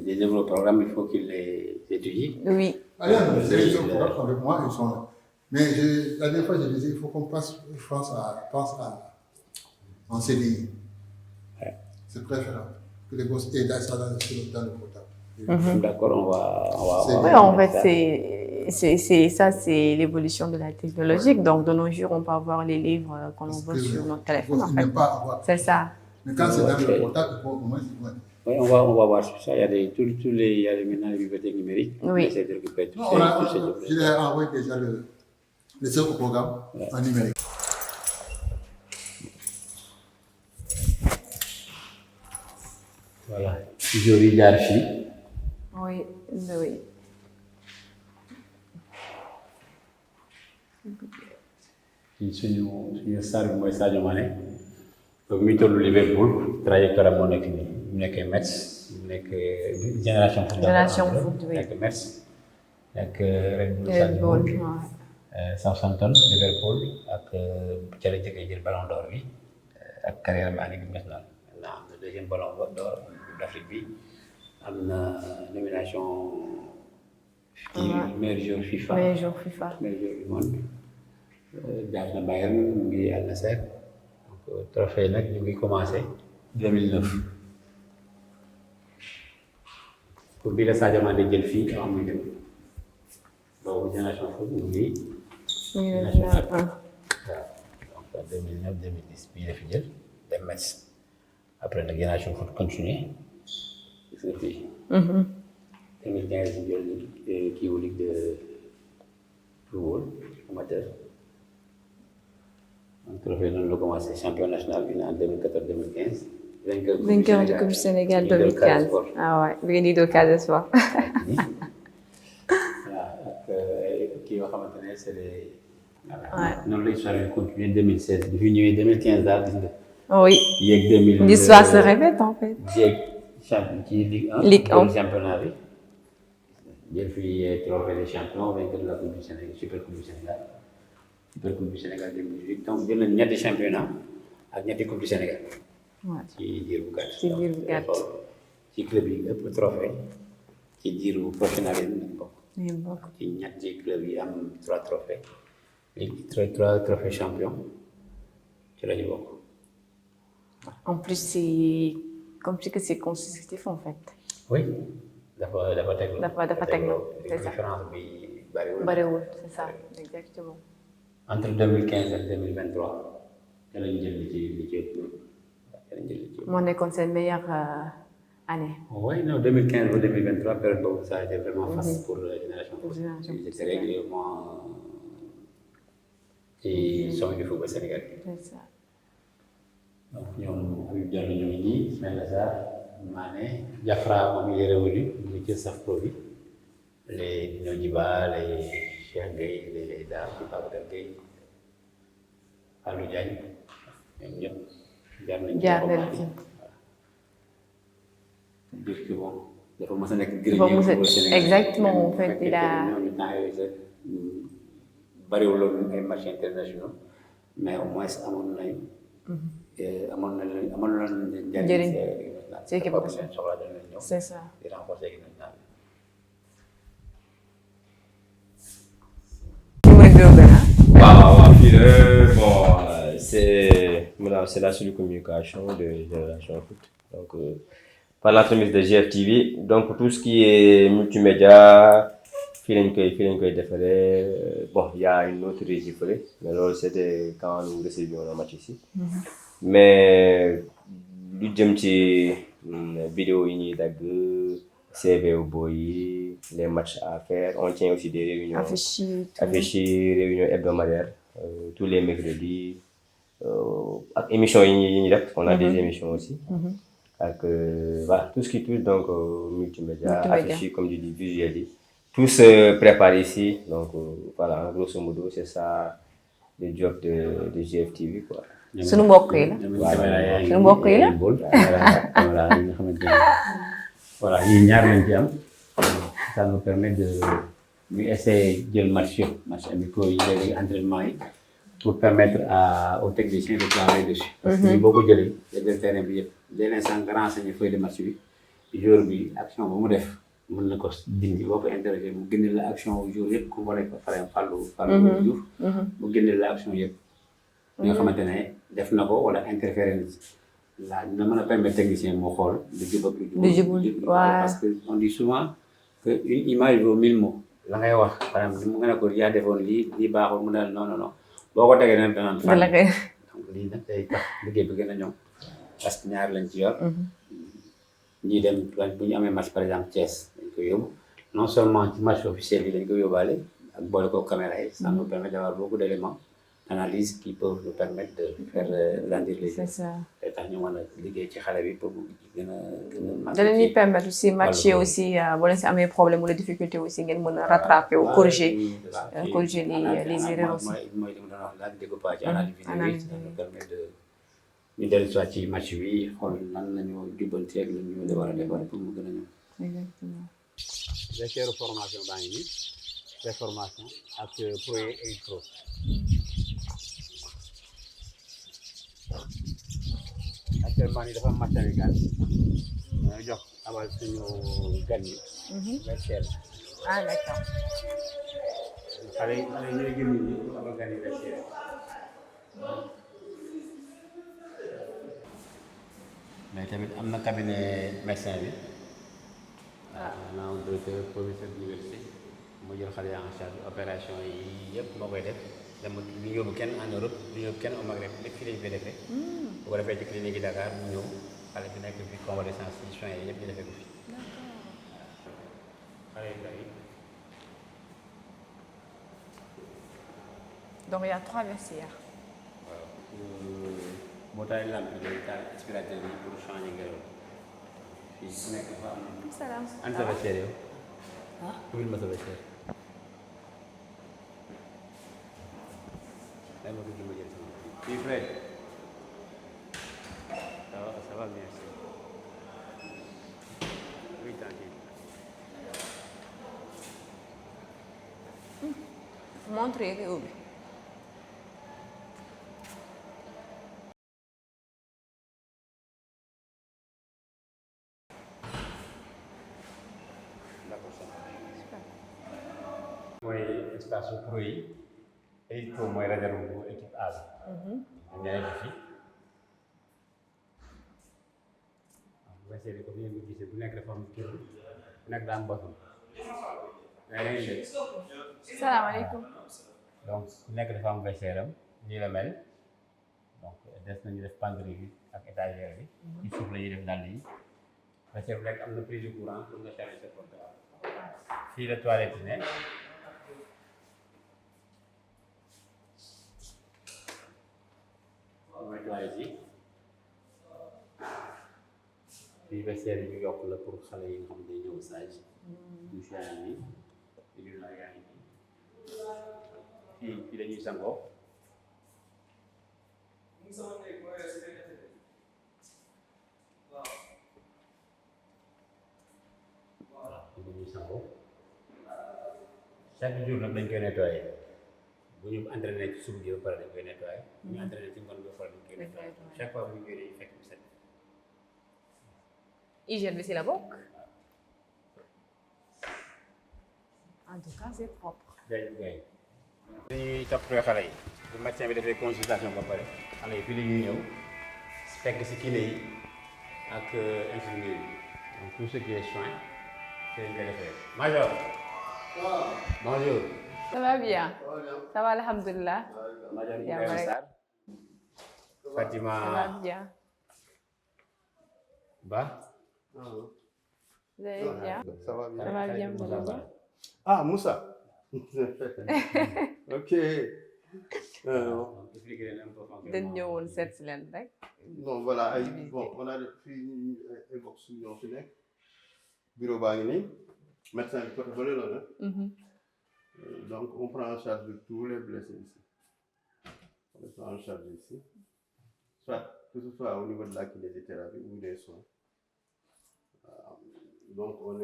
Les nouveaux programmes, il faut qu'il les étudie. Oui. C'est un programme avec moi, ils sont là. Mais la dernière fois, je disais, il faut qu'on pense en CDI. C'est préférable que les gosses aient ça dans le portable. D'accord, on va oui, en fait, c'est l'évolution de la technologie. Donc, de nos jours, on peut avoir les livres qu'on envoie sur notre téléphone. En fait. C'est ça. Mais quand c'est dans le portable, il faut au moins. Oui, on va voir sur ça. Il y a maintenant les bibliothèques numériques. Oui. On essaie de récupérer tout Je l'ai envoyé déjà le seul programme en numérique. Voilà. Toujours hiérarchie. Oui, oui. suñu star bi mooy Sadio Mané donc mi tollu Liverpool trajectoire am moo nekk nii mu nekkee Metz mu nekk génération foot oui. nekk Metz nekk Red Bull Southampton Liverpool ak ca la jëkkee jël ballon d'or bi ak carrière am en équipe nationale maintenant am na deuxième ballon d'or d'Afrique bi am na nomination meilleur joueur FIFA meilleur joueur du monde jaar na Bayern mu ngi Al Nassr donc trophée nag ñu ngi commencé 2009 pour bi la Sadio Mané jël fii avant muy dem boobu génération foot mu ngi national waaw donc 2009 2010 bii la fi jël dem Metz après nag génération foot continué gis nga fii 2015 ñu jël kii wu ligue de football amateur donc trophée noonu la commencé champion national bi en 2014-2015. vainqueur du Coupe du Sénégal 2015. Ah ouais, bi ngeen di doo Casa Sport. voilà ak kii yoo xamante ne c'est les. noonu la histoire bi continué 2016 bi fi ñëwee 2015 daal gis nga. oui. yeeg 2000. l'histoire se répète en fait. yeeg champion ci Ligue 1. Ligue 1 championnat bi. jël fi trophée des champions vainqueur de la Coupe du Sénégal super Coupe du Sénégal. Super Coupe du Sénégal 2018 donc jël nañ ñetti championnat ak ñetti Coupe du Sénégal. waaw ci diir bu gàtt. ci diir bu gàtt. ci club yi ëpp trophée ci diiru professionnalisme lañ bokk. ci ñetti club yi am 3 trophées léegi 3 trophées champion ci la ñu bokk. en plus c'est comme si que c'est consécutif en fait. oui dafa teg. dafa teg c'est ça différence bi bariwul c'est ça exactement. entre 2015 et 2023 ci lañ jël li ci moo nekkoon seen meilleure année. oui non 2015 ba 2023 période boobu ça a été vraiment facile pour la génération foot. Ils étaient régulièrement ci sommet du football sénégalais. c'est ça. donc ñoom Habib Diallo ñu ngi nii Ismaïla Sarr Mané Diafra moom il est revenu mu ngi ci staff pro bi les Dino Djiba les Cheikh Gueye les Dar Babacar Gueye Fallou Diagne ñoom ñëpp jaar nañ ci dire que bon dafa mës a nekk exactement en fait il a ñooñu temps yooyu sax bariwuloon ay matchs internationaux mais au moins amoon nañ njëriñ ci équipe nationale soxla dañ leen ñëw c'est ça di renforcer équipe nationale. waaw fii de bon c'est la cellule communication de Génération Foot donc par l'entremise de GFTV donc tout ce qui est multimédia fii lañ koy defaree bon il y a une autre régie fële mais loolu c'était quand nous recevions le match ici mais lu jëm ci vidéo yi ñuy dagg CV au boy les matchs à faire on tient aussi des réunions affiches réunions hebdomadaires tous les mercredis. Ak émission yi ñuy def, on a des émissions aussi. Ak voilà, tout ce qui touche donc multimédia, affiché comme je dis, visuel, tout se prépare ici. Donc voilà, grosso modo, c'est ça le job de GFTV quoi. Sunu mbokk yi la. Sunu mbokk yi la. Voilà, yi nga xamante ne voilà yi ñaar lañ ci am. Ça nous permet de ñu essayer jël match amicaux yi léegi entraînement yi pour permettre aux techniciens de travailler dessus. Parce que boo ko jëlee jël terrain bi yëpp dès l'instant nga renseigner feuille de match bi jour bi action ba mu def mën na ko dindi boo ko interroger mu génne la action jour yëpp ku war a ko pare Fallou Diouf mu génne la action yëpp li nga xamante ne def na ko wala interféré na ci la dina mën a permettre technicien moo xool du jub ak du jubul parce que on dit souvent que une image vaut 1000 mots la ngay wax par exemple mu nga ne ko yaa defoon lii baaxul mu ne non boo ko tegee danaan fan donc lii nag day tax liggéey bi gën a ñoom parce que ñaar lañ ci yor ñii dem bu ñu amee match par exemple Thiès dañ ko yóbbu non seulement ci match officiel yi dañ ko yóbbaale ak boole ko caméra yi ça nous permet d'avoir beaucoup d'éléments d'analyse qui peuvent nous permettre de faire grandir les jeux. C'est ça. Et tax ñu mën a liggéey ci xale bi pour mu gën a da leen di permettre aussi match yi aussi boo leen si amee problème wala difficulté aussi ngeen mën a rattraper ou corriger les erreurs aussi. mooy li mu doon wax daal découpage ci analyse vidéo yi ça nous permet de ñu dellu soit ci match bi xool nan lañu jubbanti ak lañu war a defar pour mu gën a ñëw. Exactement. vestiaire formation baa ngi nii formation ak pro et pro. Actuellement nii dafa am match amical ñoo jox abal suñu gan yi. vestiaire. Ah d'accord. xale yi ñooy gën ñi abal gan yi vestiaire. mais tamit am na cabinet médecin bi. on a un directeur professeur d'université mu jël xale yi en charge opération yi yëpp moo koy def dem du yóbbu kenn en Europe du yóbbu kenn au Maghreb lépp fii lañ koy defee. bu ko defee ci clinique yi Dakar mu ñëw xale bi nekk fi convalescence yi soins yi yëpp ñu defee ko fi. xale yu bari. Donc il y a 3 vestiaires. waaw boo taalee lampe bi day taal aspirateur yi pour changer ngelaw fii su nekk dafa am. salaam. Anta vestiaire yow. ah ubbil ma sa vestiaire. dama ko jël sama fii Fred. ça va bien sûr. Oui, tranquille. Montrez que ubbi. mooy espace su pro yi équipe pro mooy réserve bu équipe A bi. ñu nekk fii. waaw bu fekkee comme ni ngeen ko gisee bu nekk dafa am kër bu nekk daa am boppam. salaamaaleykum. donc bu nekk dafa am vestiaire am nii la mel donc des nañu def penderie bi ak étagère bi. ci suuf la ñuy def dàll yi. vestiaire bu nekk am na prise de courant pour nga charger sa portable. fii la toilette yi ne. mooy toilette yi. fii vestiaire yi ñu yokk la pour xale yi nga xam ne day ñëw stage. douche yaa ngi nii. urinoir yaa ngi nii. fii dañuy sangoo. fii dañuy sangoo. chaque jour nag dañ koy nettoyé. bu ñu entraîné ci suba gi ba pare dañ koy nettoyé. bu ñu entraîné ci ngoon bi ba pare dañ koy nettoyé. chaque fois bu ñu koy dañuy fekk mu set. hygiène bi si la bokk. En tout cas, c'est propre. dañuy toppatoo xale yi bu médecin bi defee consultation ba pare xale yi fii la ñuy ñëw fekk si kiné yi ak infirmier yi donc tout ce qui est soin c'est une defee. Major. Bonjour. Ça va bien. Ça va alhamdulillah. Major Ibrahima Sarr. Fatima. Ça va bien. Ba. Vous allez bien? Ça va bien. Ça va bien, vous allez bien? Ah, Moussa. Ok. dañ ñëwoon seet si leen rek. non voilà bon on a fii ay box ñoo fi nekk bureau baa ngi nii médecin bi côté bële la nag. Donc on prend en charge de tous les blessés ici. On les prend en charge ici. Soit que ce soit au niveau de la kinésithérapie ou des soins. Donc on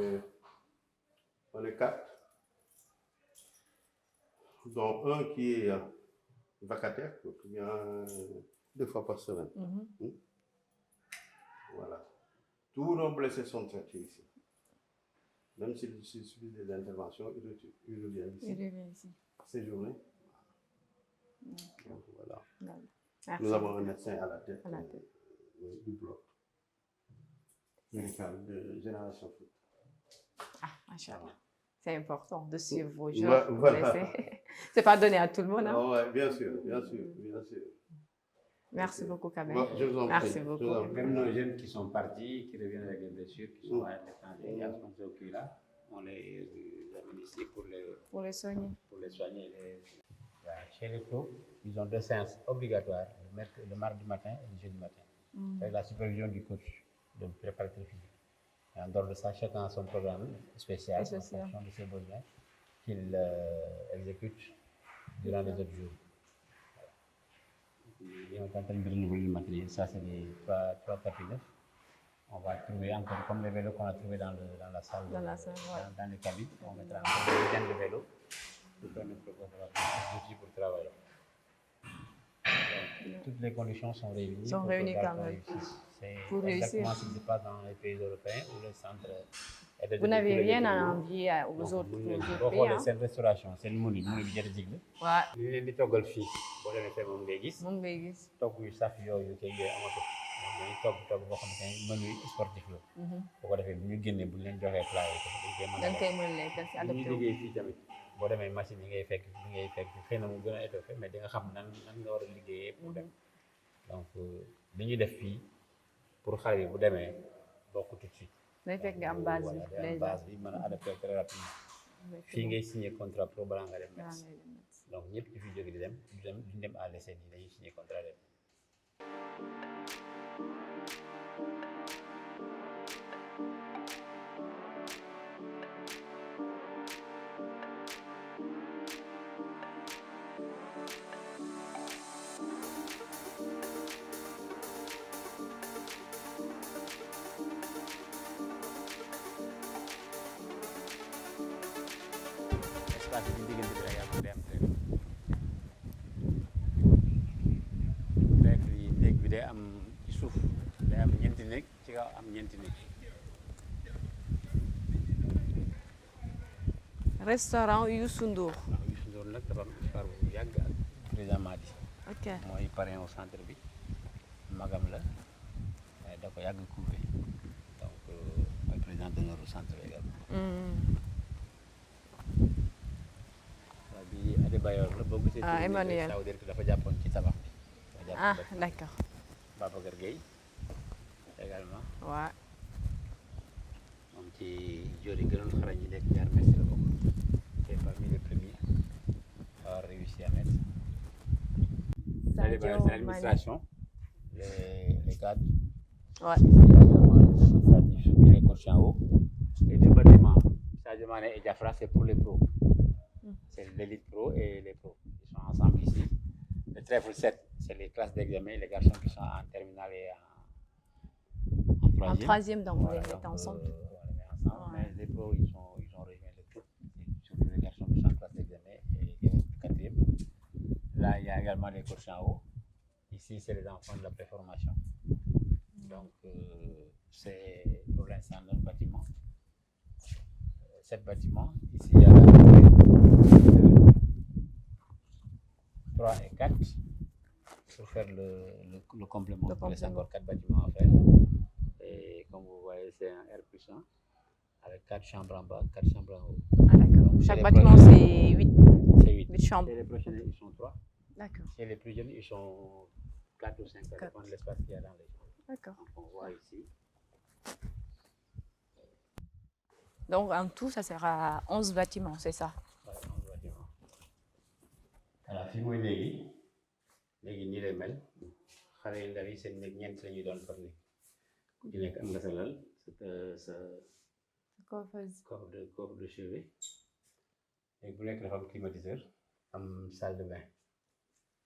est 4. Donc un qui est vacataire, donc il vient 2 fois par semaine. Voilà. Tous nos blessés sont traités ici. Même s'il suffit des interventions, il revient ici. Séjourner. Donc voilà. Merci. Nous avons un médecin à la tête du bloc médical de Génération Foot. Ah, machallah. C'est important de suivre vos jeunes blessés. C'est pas donné à tout le monde. Hein? Oh, ouais, bien sûr. Merci beaucoup, Kamel. Bon, je vous en prie. Merci beaucoup. Même nos jeunes qui sont partis, qui reviennent avec des blessures, qui sont à l'étranger, il y a son qui est là. On les amène ici pour les soigner. Chez les pros, ils ont 2 séances obligatoires, le mardi matin et le jeudi matin, avec la supervision du coach, de préparateur physique. Et en dehors de ça, chacun a son programme spécial en fonction de ses besoins qu'il exécute durant les autres jours. Et on est en train de renouveler le matériel. Ça, c'est les 3 tapis neufs. On va trouver encore, comme les vélos qu'on a trouvés dans la salle, dans les cabines, on mettra encore des dizaines de vélos pour permettre aux outils pour travailler. Donc, toutes les conditions sont réunies. Quand même. C'est exactement ce qui se passe dans les pays européens où le centre est de. Vous n'avez rien à envier aux autres pays. C'est une restauration, c'est une moulin bi jërë jig la. Li leen di toggal fii boo demee fee moom ngay gis. Togg yu saf yooyu kay yooyu amatul. Donc dañuy togg boo xam ne menu sportif la. boo ko defee bu ñu génnee bu ñu leen joxee plat yi dañ koy mën a lekk. dañ ñu liggéey fii tamit boo demee machine yi ngay fekk xëy na mu gën a étoffé mais di nga xam nan nga war a liggéeyee pour dem. Donc li ñuy def fii pour xale yi bu demee bokk tout de suite. day fekk nga am base bi mën a adapté très rapidement. fii ngay signé contrat pro balaa nga dem médecin. Donc ñëpp ci fi jóge di dem duñ dem à l'essai nii dañuy signé contrat dem. espace bi diggante bi rek yaa ko dem rek néeg bi day am ci suuf day am ñeenti néeg ci kaw am ñeenti néeg. restaurant Youssou Ndour. waaw Youssou Ndour nag dafa am histoire bu yàgg ak président Madi. ok mooy parrain au centre bi magam la da ko yàgg couvé donc mooy président d'honneur au centre également. bi Adebayor la boo gisee. Emmanuel ça veut dire que dafa jàppoon ci tabax bi. d'accord. Babacar Gueye également. waaw. moom ci jori gënoon xarañ yi nekk ñaar médecin la bokk. c'est parmi les premiers à avoir réussi à mettre. C'est l'administration, les cadres. Ouais. Administratifs et les coachs en haut. Et les bâtiments, Sadio Mané et Diafra, c'est pour les pros. C'est l'élite pro et les pros. Ils sont ensemble ici. Le trèfle 7, c'est les classes d'examen, les garçons qui sont en terminale et en troisième. En troisième, donc on les met ensemble. On les met ensemble, mais les pros, ils ont rejoint le club. Surtout les garçons qui sont en classe d'examen et les quatrième. Là, il y a également les coachs en haut. Ici, c'est les enfants de la préformation. Donc, c'est pour l'instant notre bâtiment. 7 bâtiments. Ici, il y a 3 et 4 pour faire le complément. Il reste encore 4 bâtiments à faire. Et comme vous voyez, c'est un R+1 avec 4 chambres en bas, 4 chambres en haut. Ah, d'accord. Chaque bâtiment, c'est 8. C'est 8. 8 chambres. Et les prochains, ils sont 3. D'accord. Chez les plus jeunes, ils sont 4 ou 5, ça dépend de l'espace qu'il y a dans les chambres. D'accord. Donc, on voit ici. Donc, en tout, ça sera 11 bâtiments, c'est ça? Ouais, 11 bâtiments. voilà fii mooy léegi nii lay mel xale yu ndaw yi seen néeg ñeent la ñuy doon par néeg ku ci nekk am nga sa lal sa coffre de chevet léegi bu nekk dafa am climatiseur am salle de bain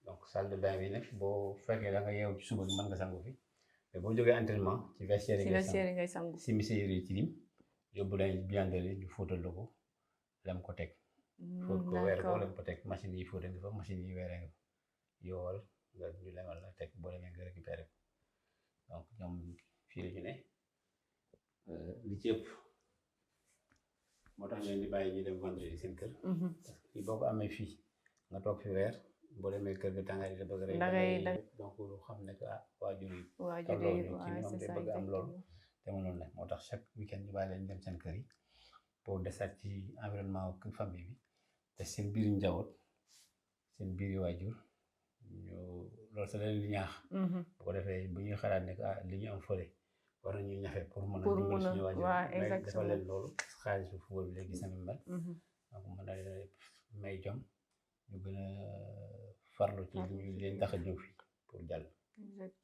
donc salle de bain bi nag boo fekkee da nga yeewu ci suba gi mën nga sangu fi mais boo jógee entraînement ci vestiaire yi ngay sangu si sa yére yi tilim yóbbu lañ bianderie ñu fóotal la ko lem ko teg fóot ko weer ko lem ko teg machine yi fóote nga fa machine yi weeree nga fa yoowal nga ñu lemal la teg boo demee nga récupéré ko donc ñoom fii la ñu ne li ci ëpp moo tax ñu leen di bàyyi ñu dem vendredi seen kër parce que fii boo ko amee fii nga toog fi weer boo demee kër ga tàngaay di la bëgg rek donc lu xam ne que waajur yi ci ñoom day bëgg am loolu te mënul ne moo tax chaque week-end ñu bàyyi leen dem seen kër yi pour desaat ci environnement kër famille bi te seen biir njaboot seen biir waajur ñu loolu sa leen di ñaax bu ko defee bu ñuy xalaat ne que li ñu am fële war nañu ñafe pour mën a dimbali suñu waajur mais dafa leen loolu xaalisu football bi léegi sama mel donc mën na leen may jom ñu gën a farlu ci li ñu leen tax a ñëw fii pour jàll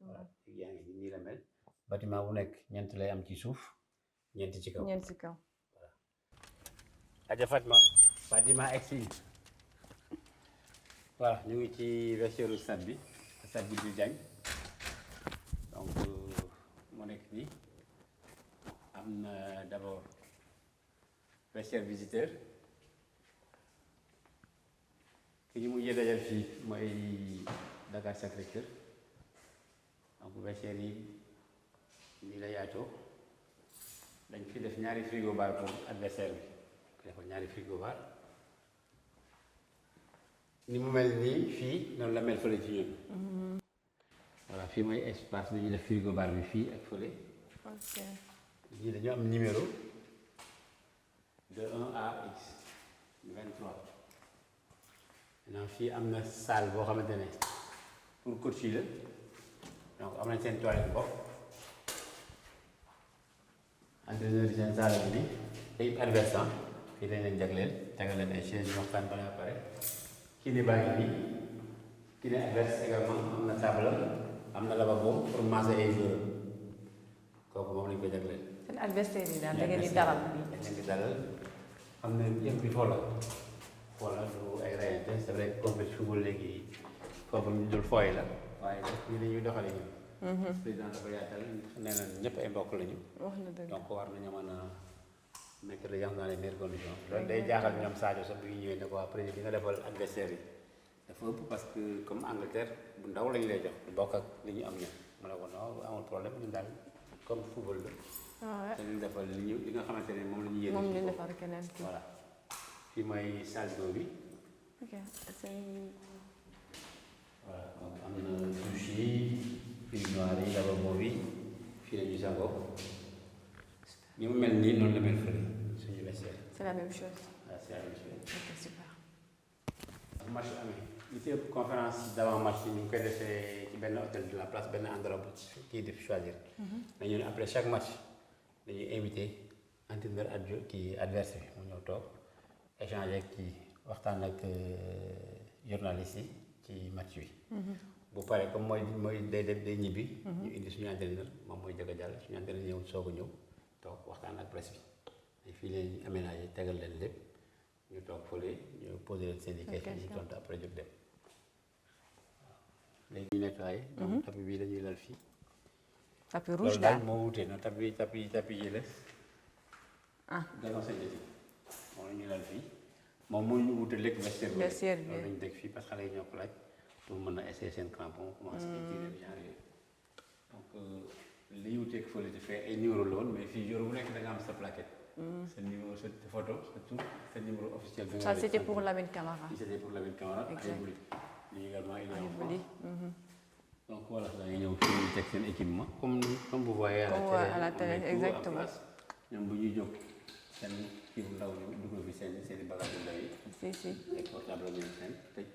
voilà léegi yaa ngi nii la mel bâtiment bu nekk ñeent lay am ci suuf ñeent ci kaw voilà aja Fatima egsi voilà ñu ngi ci vestiaire stade bi Doudou Diagne donc mu nekk nii am na d'abord vestiaire visiteur ki ñu mujjee dajal fii mooy Dakar Sacré-Cœur donc vestiaire yi nii la yaatoo dañ fi def ñaari frigo bar pour adversaire bi ko defal ñaari frigo bar ni mu mel nii fii noonu la mel fële ci ñun voilà fii mooy espace bi ñuy def frigo bar bi fii ak fële ñii dañoo am numéro de 1 à X 23 maintenant fii am na salle boo xamante ne pour coach yi la donc am nañ seen toilette bopp entraîneur yi seen salle bi nii équipe adverse fii lañ leen jagleel tegal leen ay chaise waxtaan ba nga pare kii ne baa ngi nii kii ne adverse également am na table am na lavabo pour masser ay joueurs kooku moom lañ ko jagleel. seen adversaire yi daal da ngeen di dalal dañ leen di dalal xam ne yëpp bi foo la du ay rayante c'est vrai que compétition football léegi foofu ñu dul fooy la waaye ñu ne ñuy doxale ñu président dafa yaatal nee na ñëpp ay mbokk lañu donc war nañu mën a nekk dans les meilleures conditions loolu day jaaxal ñoom Sadio sax bu ñu ñëwee ne ko waa président bi nga defal adversaire yi dafa ëpp parce que comme Angleterre bu ndaw lañ lay jox du bokk ak li ñu am ñun mu ne ko non amul problème ñun daal comme football la te ñu defal li nga xamante ne moom la ñu yéene moom ñu defal keneen voilà fii mooy salle d'eau bi ok voilà donc am na douche yi urinoir yi lavabo bi fii la ñuy sangoo ni mu mel nii noonu la mel fële suñu vestiaire. c'est la même chose. waaw c'est la même chose. ok super. match amee li ci ëpp conférence d'avant match ñu ngi koy defee ci benn hôtel de la place benn endroit bu kii def choisir. dañu ne après chaque match dañuy invité entraîneur kii adverse bi mu ñëw toog échanger ak kii waxtaan ak journaliste yi ci match bi. bu paree comme mooy day ñibbi. ñu indi suñu entraîneur moom mooy jëkk a jàll suñu entraîneur ñëw soog a ñëw toog waxtaan ak presse bi fii leen aménagé tegal leen lépp ñu toog fële ñu posé leen seen i questions yi tontu après jóg dem waaw léegi ñu nettoyé. donc tapis bii dañuy lal fii. tapis rouge daal loolu moo wutee noonu tapis yi la. gazon synthétique moom la ñuy lal fii moom moo ñu wute léegi vestiaire bi loolu lañu teg fii parce que xale yi ñoo ko laaj pour mën a essayer seen crampon commencé tirer genre yooyu donc li wuteeg fële te fee ay numéro la woon mais fii jour bu nekk da nga am sa plaquette. sa numéro sa photo sa tur sa numéro officiel. bi nga ça c'était pour Lamine Camara. c'était pour Lamine Camara. exactement lii également il est en donc voilà da ngay ñëw fii ñu teg seen équipement comme vous voyez à la télé exactement ñoom bu ñuy jóg seen kii bu ndaw ñu dugal fi seen i bagages yu ndaw yi. si ay portable la ñu seen tëj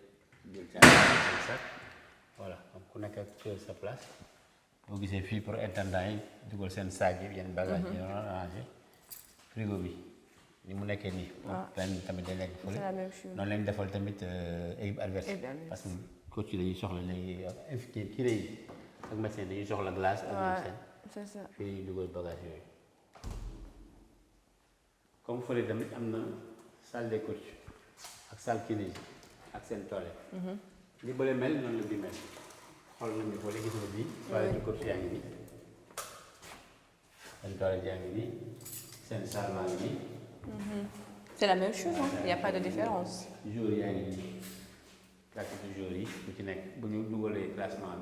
jël caabi seen sac voilà donc ku nekk ak sa place boo gisee fii pour intendant yi dugal seen sac yi yenn bagages yi ñu rangé frigo bi ni mu nekkee nii. ren tamit day nekk fële. c'est la même chose. noonu lañ defal tamit équipe adverse. parce que coach yi dañuy soxla léegi invité kii yi ak médecin dañuy soxla glace. ak médecin c'est ça. fii ñuy dugal bagage yooyu. comme fële tamit am na salle des coachs ak salle kiné ak seen toilette. li bële mel noonu la bi mel. xool nañu fële gis nga bii. toilette coach yaa ngi nii. seen toilette yaa ngi nii. seen salle maa ngi nii. c'est la même chose, hein. Il n'y a pas de différence. jour yaa ngi nii classique jour yi bu ci nekk bu ñu dugalee classement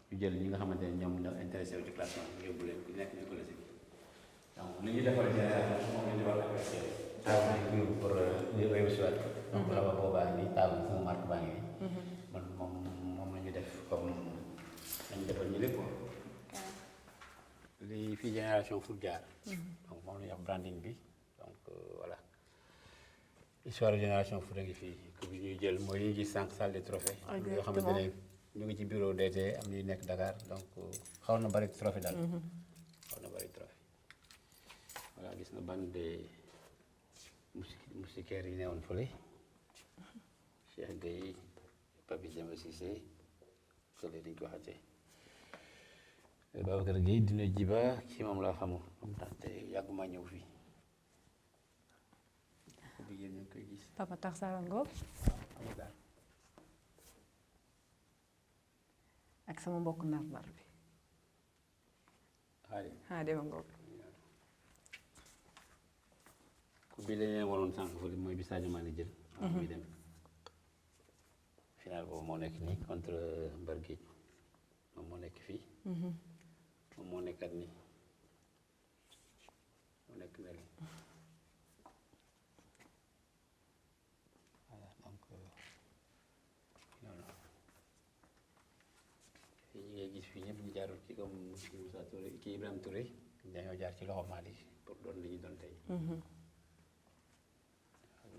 bi ñu jël ñi nga xamante ne ñoom ñoo intéressé wu ci classement bi yóbbu leen ku nekk ñu ko la si donc li ñu defal génération moom la ñu war a apprécié pour ñu réussir waat donc la ba boobaa nii table sama marque baa ngi nii man moom la ñu def comme nañu defal ñu lépp li fii génération foot jaar donc moom la ñuy wax branding bi donc voilà histoire génération foot a ngi fii que bi ñuy jël mooy li ñuy gis sànq salle des trophées yoo xamante ne ñu ngi ci bureau DT am ñuy nekk Dakar donc xaw na bari trophée daal xaw na bari trophée voilà gis na bande de moustiquaires yi newoon fële Cheikh Gueye Papi Demba Cissé kële dañ ko waxatee Babacar Gueye dina jiba ci moom laa xamul moom tax te yàgguma ñëw fii bi yéen ñu ngi koy gis Papa Tarsara Ngom ak sama mbokk nar-nar bi Xaadima Ngom ku bi la leen waroon sànq fële mooy bi Sadio Mané jël muy dem final boobu moo nekk nii contre Mbar Géej moom moo nekk fii moom moo nekkat nii moo nekk nel voilà donc noonu fii ñu ngay gis fii ñëpp ñu jaarul ci comme Moussa Touré kii Ibrahima Touré dañoo jaar ci loxo Mali pour doon li ñu doon tey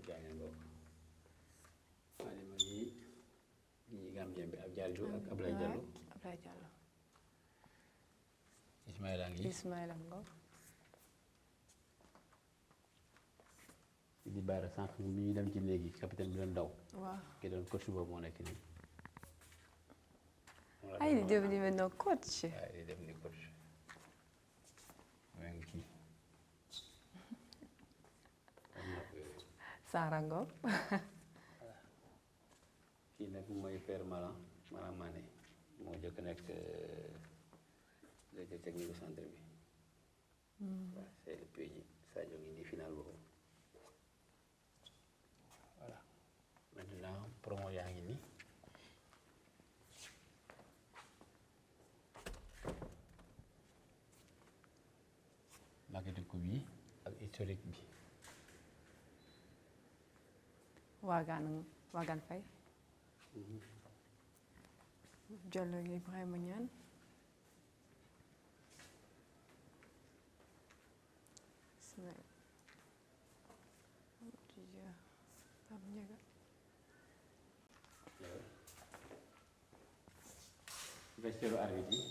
jaangeen bokk Mali ma ñi Gambien bi ab Diallo ak Ablaye Diallo Ismaïla ngi Ngom di baara sànq mi ñuy dem ci léegi capitaine bi doon daw waaw ki doon coach boobu moo nekk nii il est devenu maintenant coach. waaw il est devenu coach maa ngi kii Sara Ngom kii nag mooy père Malang Mané moo jëkk nekk directeur technique du centre bi waaw c'est le pays Sadio ngi nii final boobu voilà maintenant promo yaa ngi nii maquette coupe yi ak historique bi Waagaan Faye Diallo Ibrahima Niane vestiaire arbitre yi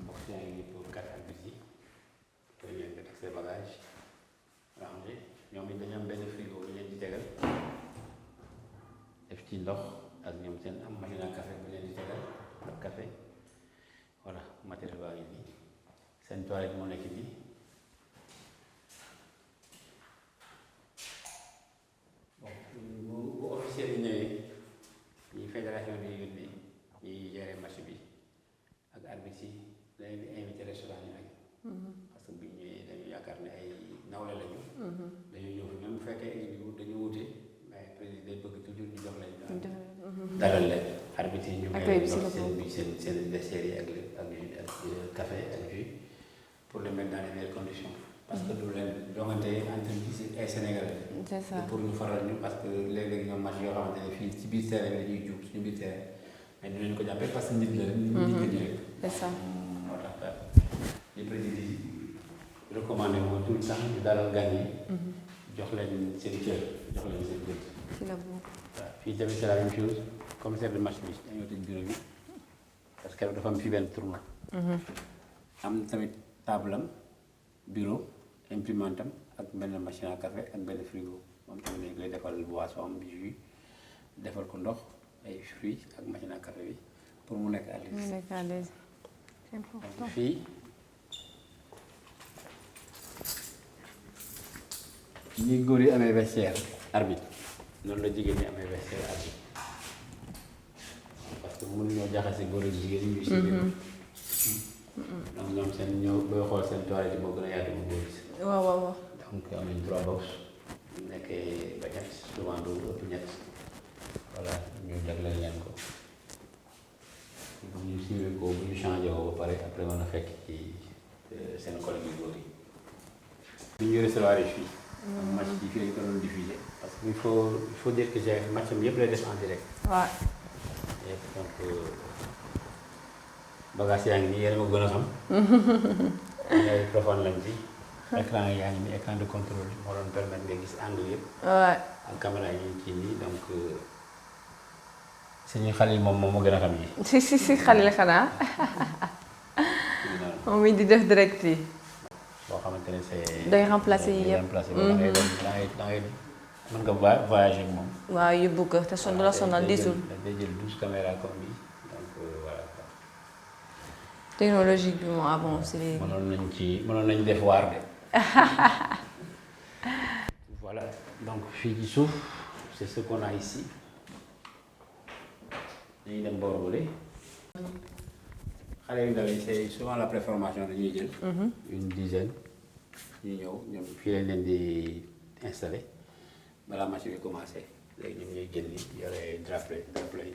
mbokk yaa ngi nii pour quatre arbitres yi pour ngeen def ak ses bagages rangé ñoom it dañu am benn frigo bu leen di tegal def ci ndox ak ñoom seen am machine à café bu leen di tegal ak café voilà matériel baa ngi nii seen toilette moo nekk nii bon bu officiel yi ñëwee ñi fédération bi yónnee ñuy gérer match bi ak arbitre yi dañu di invité restaurant ñu añ parce que bu ñu ñëwee dañu yaakaar ne ay nawle lañu dañu ñëw fi même bu fekkee équipe bi dañu wute mais président day bëgg toujours ñu jox leen dalal leen arbitre yi ñu may jox seen vestiaire yi ak café ak jus pour les mettre dans les meilleures conditions parce que du leen joŋante entre ay Sénégalais c'est ça pour ñu faral ñu parce que léeg-léeg ñoom match yoo xamante ne fii ci biir terrain la ñuy jub suñu biir terrain mais du leen ko jàppee parce que nit la rek nit la ñu rek c'est ça moo tax daal li président yi recommandé moo tout le temps ñu dalal gan yi jox leen seen cër jox leen seen gëdd ci la bokk waaw fii tamit c'est la même chose commissaire de match bi dañoo tëj bureau bi parce que dafa am fi benn tournoi am tamit table am bureau imprimante am ak benn machine à café ak benn frigo moom tamit dañ koy defal boisson am jus defal ko ndox ay fruits ak machine à café bi pour mu nekk à l'aise. mu nekk à l'aise c'est important. fii ñi góor yi amee vestiaire arbitre noonu la jigéen ñi amee vestiaire arbitre parce que mënuñoo jaxase góor ak jigéen ñi. donc ñoom seen ñoo booy xool seen toilette moo gën a yaatu bu góor yi. waaw waaw waaw. donc am nañ 3 box bu nekkee ba ñett souvent du ëpp ñett voilà ñu jagleel leen ko bu ñu suivre ko bu ñu changé ko ba pare après mën a fekk ci seen collègue yu góor yi. bu ñu recevoir fii. match bi fii lañ ko doon diffuser parce que il faut dire que j'ai match am yëpp lay def en direct. waaw. donc bagage yaa ngi nii yéen a ma gën a xam. ay profane lañ ci. écran yaa ngi nii écran de contrôle moo doon permettre nga gis angle yëpp. waaw. ak caméra yi ñu kii nii donc suñu xale yi moom moo gën a xam yi. si xale la xanaa. moom mi di def direct yi. boo xamante ne c'est. day remplacer yi yëpp. da ngay mën nga voyager ak moom. waaw yóbbu ko te son la sonal diisul. day jël 12 caméras comme bi donc voilà. technologie bi moo avancé léegi. mënoon nañ def waar de. voilà donc fii ci suuf c'est ce qu'on a ici dañuy dem boor bële. xale yu ndaw yi c'est souvent la préformation dañuy jël. une dizaine ñu ñëw ñoom fii lañ leen di installé balaa match bi commencé léegi ñoom ñooy génn yore drapeau yi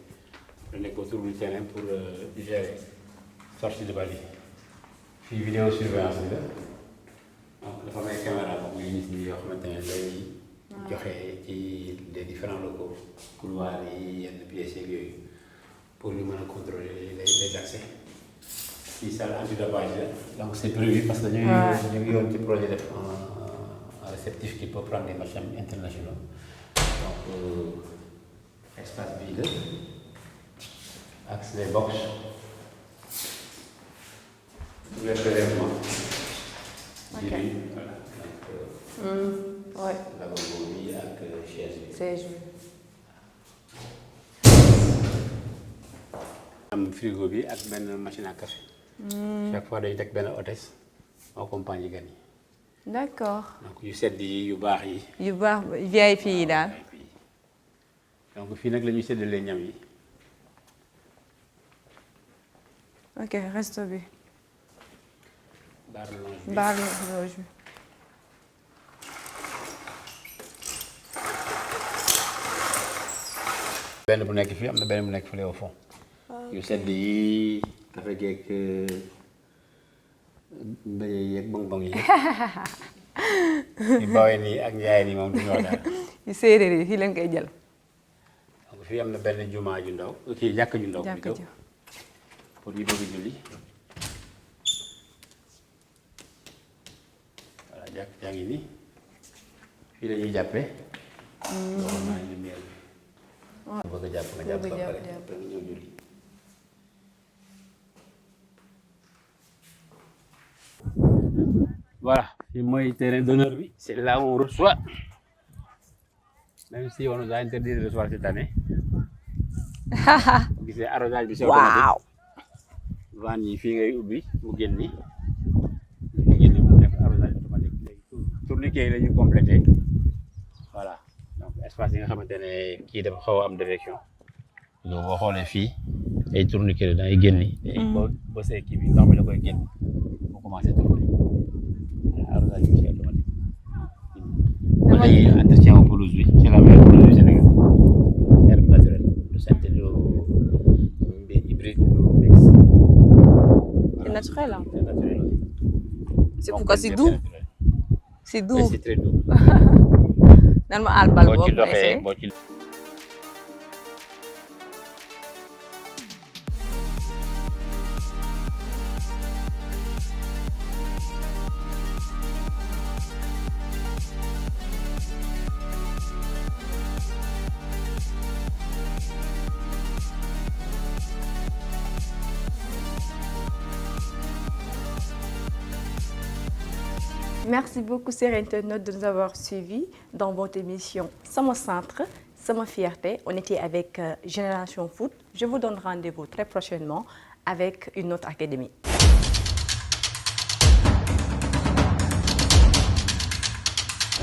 dañ nekk autour du terrain pour gérer sortie de balle yi. fii vidéo surveillance bi la donc dafa may caméra moom muy nit ñi yoo xamante ne day joxe ci des différents locaux couloirs yi yenn pièces yeeg yooyu pour ñu mën a contrôler les accès. fii salle antidopage la donc c'est prévu parce que ñu ngi yoon ci projet def un réceptif qui peut prendre des matchs internationaux donc espace bii la ak les box pour les prélèvements. ok voilà donc. ouais. lavabo bi ak chaise bi. chaise bi. am frigo bi ak benn machine à café. chaque fois day teg benn hôtesse accompagné gan yi. d'accord. donc yu sedd yi yu baax yi. yu baax VIP yi daal. donc fii nag la ñuy séddalee ñam yi. ok resto bi. bar lounge bi bar lounge bi. benn bu nekk fii am na benn bu nekk fële au fond. yu sedd yi café geeg mbéy yeeg bong-bong yi. yu bawee nii ak njaay nii moom du ñu wax daal. yu séeréer yi fii lañ koy jël. donc fii am na benn jumaa ju ndaw kii jàkka ju ndaw. jàkka ju pour ñu bëgg julli. voilà jàkk jaa ngi nii fii la ñuy jàppee. loolu naa ñu mel. waaw bëgg a jàpp nga jàpp ba pare après nga ñëw julli. voilà fii mooy terrain d'honneur bi c'est là où on reçoit même si on nous a interdit de recevoir cette année. bu gisee arrosage bi c'est automatique. vanne yi fii ngay ubbi mu génni mu génni mu def arrosage automatique léegi tourniquet yi la ñu complété voilà donc espace yi nga xamante ne kii dafa xaw a am défection yow boo xoolee fii ay tourniquet la dangay génni boo bësee kii bi ndox mi la koy génn mu commencé tourner voilà arrosage bi c'est automatique ba léegi entretien wu pelouse bi c'est la meilleure pelouse du Sénégal herbe naturelle du synthé du hybride du mix. C'est naturel hein. C'est naturel. C'est pourquoi c'est doux. C'est doux. C'est très doux. nan ma àll bal boo ci boobu doxee boo ci Merci beaucoup, chers internautes, de nous avoir suivis dans votre émission Sama Centre, Sama Fierté. On était avec Génération Foot. Je vous donne rendez-vous très prochainement avec une autre académie.